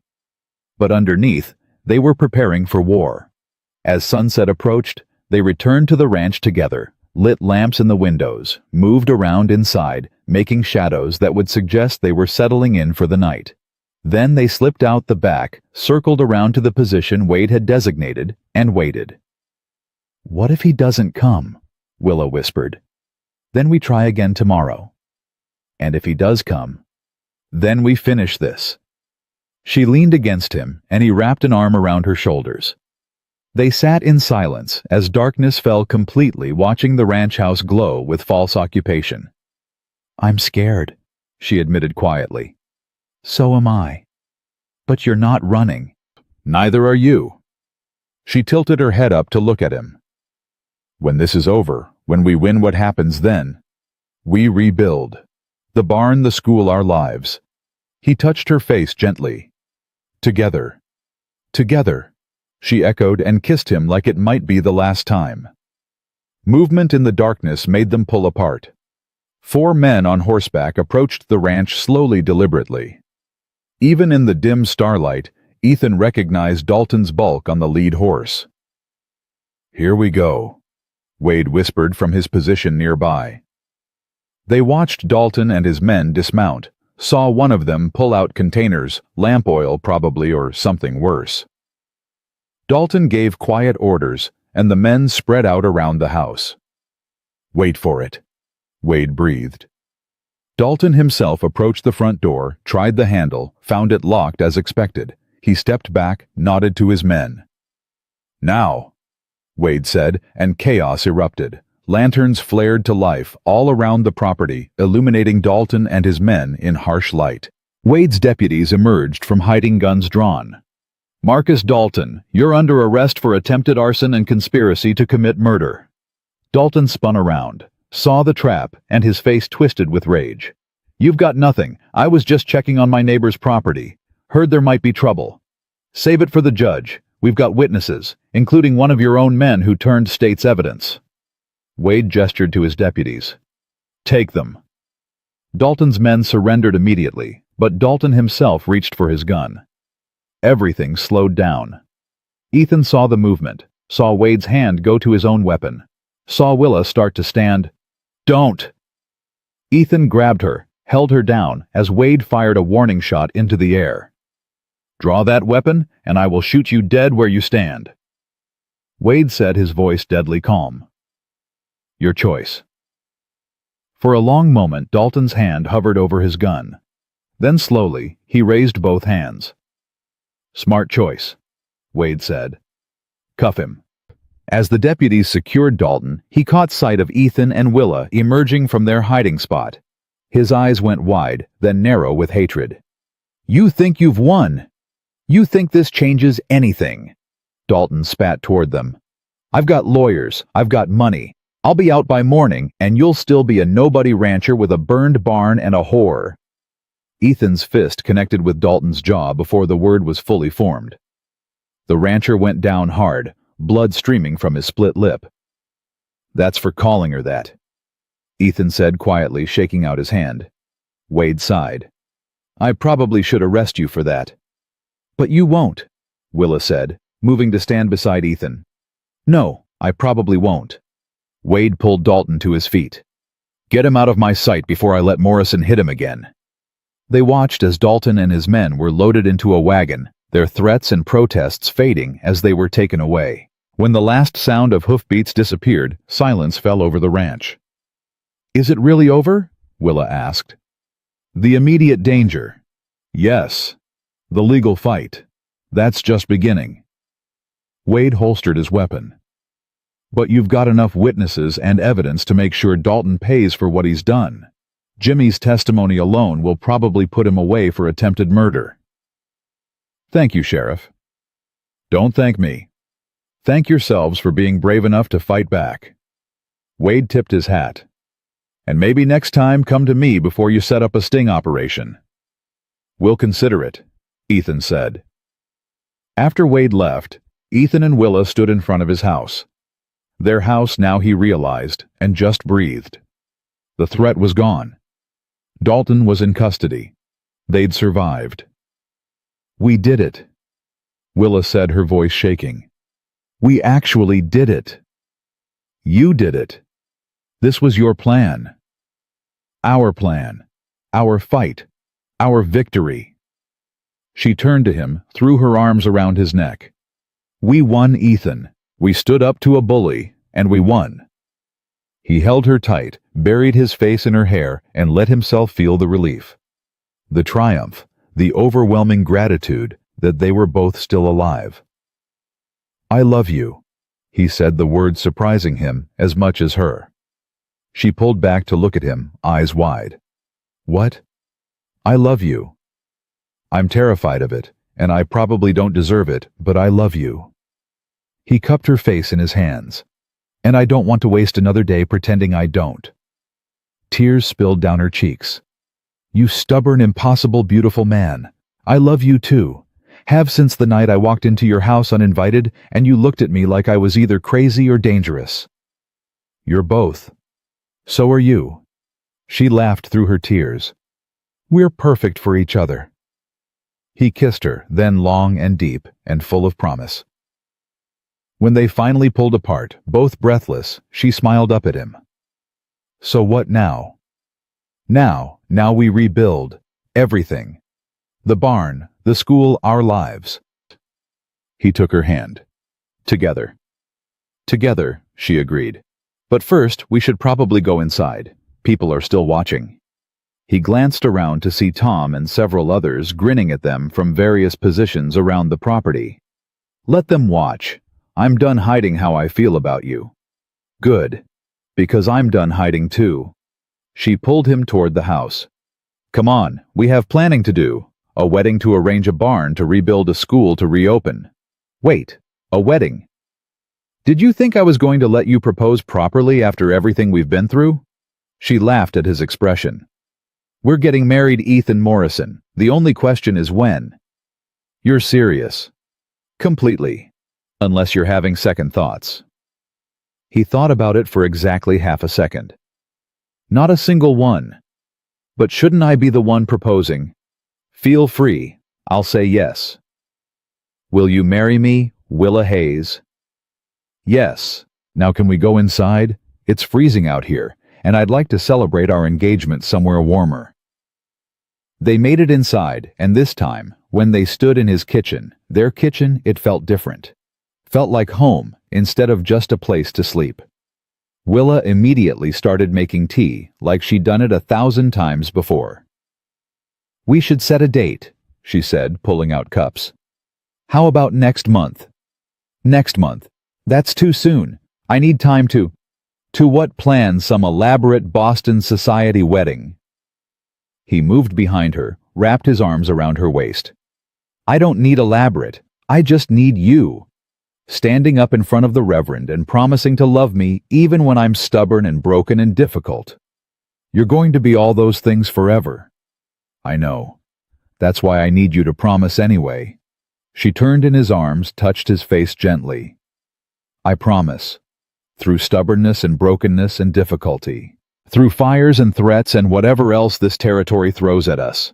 But underneath, they were preparing for war. As sunset approached, they returned to the ranch together, lit lamps in the windows, moved around inside, making shadows that would suggest they were settling in for the night. Then they slipped out the back, circled around to the position Wade had designated, and waited. What if he doesn't come? Willa whispered. Then we try again tomorrow. And if he does come, then we finish this. She leaned against him, and he wrapped an arm around her shoulders. They sat in silence as darkness fell completely, watching the ranch house glow with false occupation. I'm scared, she admitted quietly. So am I. But you're not running. Neither are you. She tilted her head up to look at him. When this is over, when we win, what happens then? We rebuild. The barn, the school, our lives. He touched her face gently. Together. Together. She echoed and kissed him like it might be the last time. Movement in the darkness made them pull apart. 4 men on horseback approached the ranch slowly, deliberately. Even in the dim starlight, Ethan recognized Dalton's bulk on the lead horse. Here we go, Wade whispered from his position nearby. They watched Dalton and his men dismount, saw one of them pull out containers, lamp oil probably, or something worse. Dalton gave quiet orders, and the men spread out around the house. Wait for it, Wade breathed. Dalton himself approached the front door, tried the handle, found it locked as expected. He stepped back, nodded to his men. Now, Wade said, and chaos erupted. Lanterns flared to life all around the property, illuminating Dalton and his men in harsh light. Wade's deputies emerged from hiding, guns drawn. Marcus Dalton, you're under arrest for attempted arson and conspiracy to commit murder. Dalton spun around, saw the trap, and his face twisted with rage. You've got nothing. I was just checking on my neighbor's property. Heard there might be trouble. Save it for the judge. We've got witnesses, including one of your own men who turned state's evidence. Wade gestured to his deputies. Take them. Dalton's men surrendered immediately, but Dalton himself reached for his gun. Everything slowed down. Ethan saw the movement, saw Wade's hand go to his own weapon, saw Willa start to stand. Don't! Ethan grabbed her, held her down as Wade fired a warning shot into the air. Draw that weapon, and I will shoot you dead where you stand. Wade said, his voice deadly calm. Your choice. For a long moment, Dalton's hand hovered over his gun. Then slowly, he raised both hands. Smart choice, Wade said. Cuff him. As the deputies secured Dalton, he caught sight of Ethan and Willa emerging from their hiding spot. His eyes went wide, then narrow with hatred. You think you've won? You think this changes anything? Dalton spat toward them. I've got lawyers, I've got money. I'll be out by morning, and you'll still be a nobody rancher with a burned barn and a whore. Ethan's fist connected with Dalton's jaw before the word was fully formed. The rancher went down hard, blood streaming from his split lip. That's for calling her that, Ethan said quietly, shaking out his hand. Wade sighed. I probably should arrest you for that. But you won't, Willa said, moving to stand beside Ethan. No, I probably won't. Wade pulled Dalton to his feet. Get him out of my sight before I let Morrison hit him again. They watched as Dalton and his men were loaded into a wagon, their threats and protests fading as they were taken away. When the last sound of hoofbeats disappeared, silence fell over the ranch. Is it really over? Willa asked. The immediate danger. Yes. The legal fight. That's just beginning. Wade holstered his weapon. But you've got enough witnesses and evidence to make sure Dalton pays for what he's done. Jimmy's testimony alone will probably put him away for attempted murder. Thank you, Sheriff. Don't thank me. Thank yourselves for being brave enough to fight back. Wade tipped his hat. And maybe next time come to me before you set up a sting operation. We'll consider it, Ethan said. After Wade left, Ethan and Willa stood in front of his house. Their house now, he realized, and just breathed. The threat was gone. Dalton was in custody. They'd survived. We did it, Willa said, her voice shaking. We actually did it. You did it. This was your plan. Our plan. Our fight. Our victory. She turned to him, threw her arms around his neck. We won, Ethan. We stood up to a bully, and we won. He held her tight, buried his face in her hair, and let himself feel the relief. The triumph, the overwhelming gratitude that they were both still alive. I love you, he said, the words surprising him as much as her. She pulled back to look at him, eyes wide. What? I love you. I'm terrified of it, and I probably don't deserve it, but I love you. He cupped her face in his hands. And I don't want to waste another day pretending I don't. Tears spilled down her cheeks. You stubborn, impossible, beautiful man. I love you too. Have since the night I walked into your house uninvited and you looked at me like I was either crazy or dangerous. You're both. So are you. She laughed through her tears. We're perfect for each other. He kissed her, then long and deep and full of promise. When they finally pulled apart, both breathless, she smiled up at him. So what now? Now we rebuild. Everything. The barn, the school, our lives. He took her hand. Together. Together, she agreed. But first, we should probably go inside. People are still watching. He glanced around to see Tom and several others grinning at them from various positions around the property. Let them watch. I'm done hiding how I feel about you. Good. Because I'm done hiding too. She pulled him toward the house. Come on, we have planning to do. A wedding to arrange a barn to rebuild a school to reopen. Wait, a wedding? Did you think I was going to let you propose properly after everything we've been through? She laughed at his expression. We're getting married, Ethan Morrison. The only question is when. You're serious. Completely. Unless you're having second thoughts. He thought about it for exactly half a second. Not a single one. But shouldn't I be the one proposing? Feel free. I'll say yes. Will you marry me, Willa Hayes? Yes. Now can we go inside? It's freezing out here, and I'd like to celebrate our engagement somewhere warmer. They made it inside, and this time, when they stood in his kitchen, their kitchen, it felt different. Felt like home instead of just a place to sleep. Willa immediately started making tea like she'd done it 1,000 times before. We should set a date, she said, pulling out cups. How about next month? Next month. That's too soon. I need time to... To what, plan some elaborate Boston society wedding? He moved behind her, wrapped his arms around her waist. I don't need elaborate. I just need you. Standing up in front of the Reverend and promising to love me even when I'm stubborn and broken and difficult. You're going to be all those things forever. I know. That's why I need you to promise anyway. She turned in his arms, touched his face gently. I promise. Through stubbornness and brokenness and difficulty. Through fires and threats and whatever else this territory throws at us.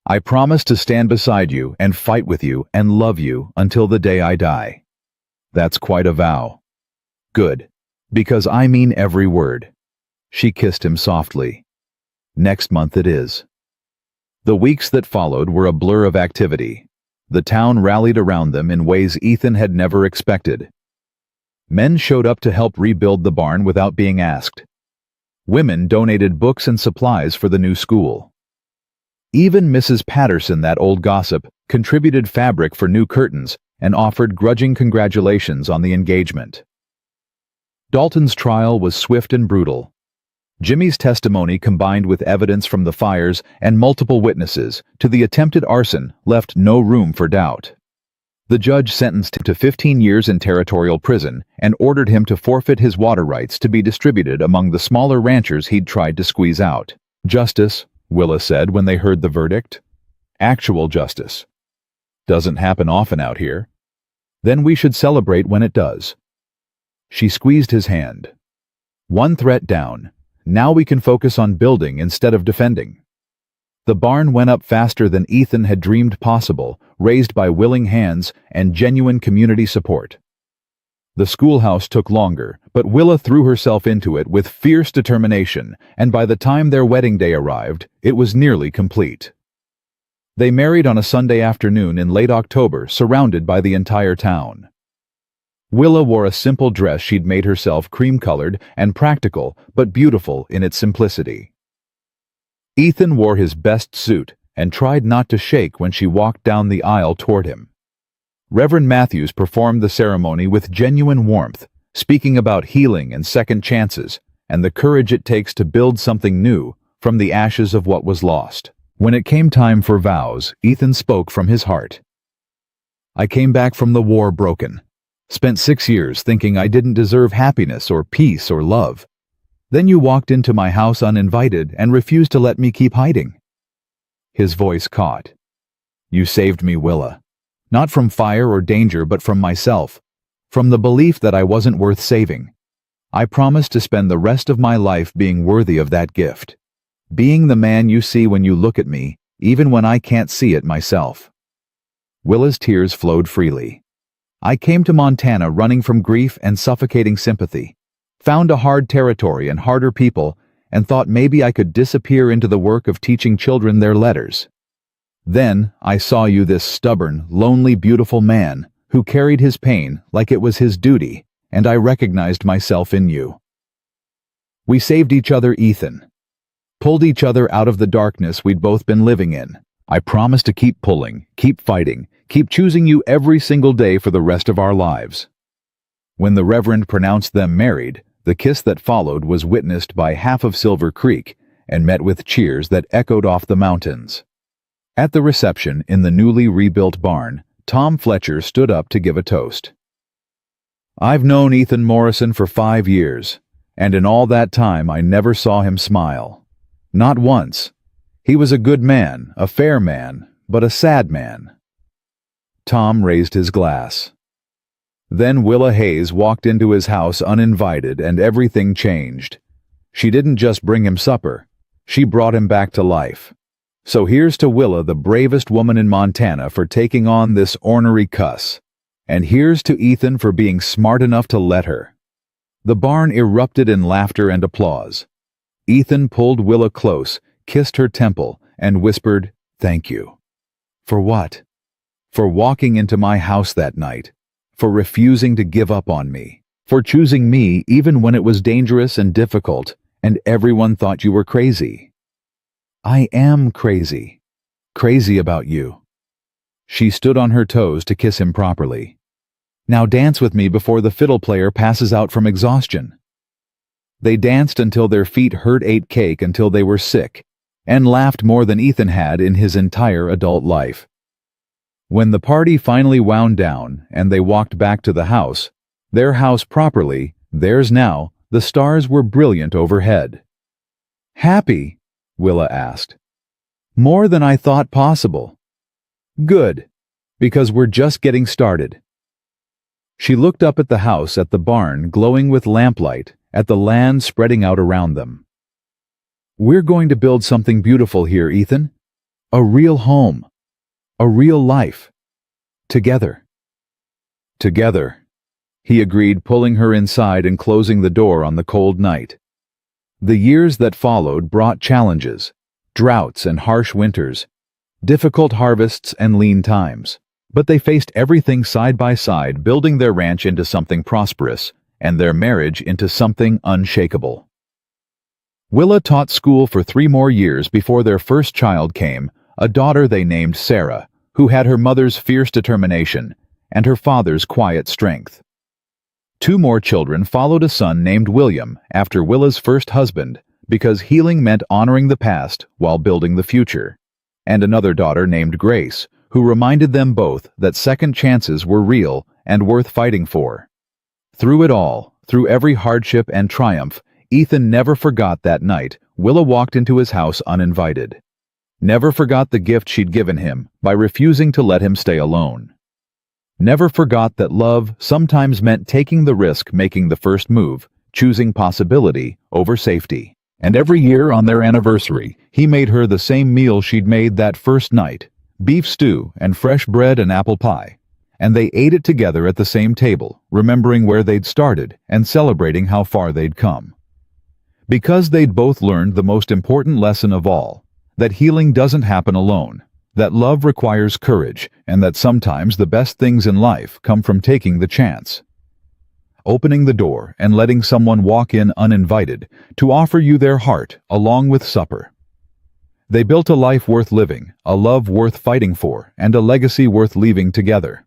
I promise to stand beside you and fight with you and love you until the day I die. That's quite a vow. Good. Because I mean every word. She kissed him softly. Next month it is. The weeks that followed were a blur of activity. The town rallied around them in ways Ethan had never expected. Men showed up to help rebuild the barn without being asked. Women donated books and supplies for the new school. Even Mrs. Patterson, that old gossip, contributed fabric for new curtains and offered grudging congratulations on the engagement. Dalton's trial was swift and brutal. Jimmy's testimony, combined with evidence from the fires and multiple witnesses to the attempted arson, left no room for doubt. The judge sentenced him to 15 years in territorial prison and ordered him to forfeit his water rights to be distributed among the smaller ranchers he'd tried to squeeze out. "Justice," Willa said when they heard the verdict. "Actual justice. Doesn't happen often out here. Then we should celebrate when it does." She squeezed his hand. "One threat down. Now we can focus on building instead of defending." The barn went up faster than Ethan had dreamed possible, raised by willing hands and genuine community support. The schoolhouse took longer, but Willa threw herself into it with fierce determination, and by the time their wedding day arrived, it was nearly complete. They married on a Sunday afternoon in late October, surrounded by the entire town. Willa wore a simple dress she'd made herself, cream-colored and practical, but beautiful in its simplicity. Ethan wore his best suit and tried not to shake when she walked down the aisle toward him. Reverend Matthews performed the ceremony with genuine warmth, speaking about healing and second chances and the courage it takes to build something new from the ashes of what was lost. When it came time for vows, Ethan spoke from his heart. "I came back from the war broken. Spent 6 years thinking I didn't deserve happiness or peace or love. Then you walked into my house uninvited and refused to let me keep hiding." His voice caught. "You saved me, Willa. Not from fire or danger, but from myself. From the belief that I wasn't worth saving. I promise to spend the rest of my life being worthy of that gift. Being the man you see when you look at me, even when I can't see it myself." Willa's tears flowed freely. "I came to Montana running from grief and suffocating sympathy. Found a hard territory and harder people, and thought maybe I could disappear into the work of teaching children their letters. Then I saw you, this stubborn, lonely, beautiful man who carried his pain like it was his duty, and I recognized myself in you. We saved each other, Ethan. Pulled each other out of the darkness we'd both been living in. I promise to keep pulling, keep fighting, keep choosing you every single day for the rest of our lives." When the Reverend pronounced them married, the kiss that followed was witnessed by half of Silver Creek and met with cheers that echoed off the mountains. At the reception in the newly rebuilt barn, Tom Fletcher stood up to give a toast. "I've known Ethan Morrison for 5 years, and in all that time I never saw him smile. Not once. He was a good man, a fair man, but a sad man." Tom raised his glass. Then Willa Hayes walked into his house uninvited, and everything changed. She didn't just bring him supper, she brought him back to life. So here's to Willa, the bravest woman in Montana, for taking on this ornery cuss. And here's to Ethan for being smart enough to let her. The barn erupted in laughter and applause. Ethan pulled Willa close, kissed her temple, and whispered, "Thank you." "For what?" "For walking into my house that night. For refusing to give up on me. For choosing me even when it was dangerous and difficult, and everyone thought you were crazy." "I am crazy. Crazy about you." She stood on her toes to kiss him properly. "Now dance with me before the fiddle player passes out from exhaustion." They danced until their feet hurt, ate cake until they were sick, and laughed more than Ethan had in his entire adult life. When the party finally wound down and they walked back to the house, their house properly, theirs now, the stars were brilliant overhead. "Happy?" Willa asked. "More than I thought possible." "Good, because we're just getting started." She looked up at the house, at the barn glowing with lamplight, at the land spreading out around them. "We're going to build something beautiful here, Ethan. A real home. A real life. Together." "Together," he agreed, pulling her inside and closing the door on the cold night. The years that followed brought challenges, droughts and harsh winters, difficult harvests and lean times. But they faced everything side by side, building their ranch into something prosperous and their marriage into something unshakable. Willa taught school for 3 more years before their first child came, a daughter they named Sarah, who had her mother's fierce determination and her father's quiet strength. 2 more children followed a son named William after Willa's first husband, because healing meant honoring the past while building the future, and another daughter named Grace, who reminded them both that second chances were real and worth fighting for. Through it all, through every hardship and triumph, Ethan never forgot that night Willa walked into his house uninvited. Never forgot the gift she'd given him by refusing to let him stay alone. Never forgot that love sometimes meant taking the risk, making the first move, choosing possibility over safety. And every year on their anniversary, he made her the same meal she'd made that first night, beef stew and fresh bread and apple pie. And they ate it together at the same table, remembering where they'd started and celebrating how far they'd come. Because they'd both learned the most important lesson of all, that healing doesn't happen alone, that love requires courage, and that sometimes the best things in life come from taking the chance. Opening the door and letting someone walk in uninvited to offer you their heart along with supper. They built a life worth living, a love worth fighting for, and a legacy worth leaving together.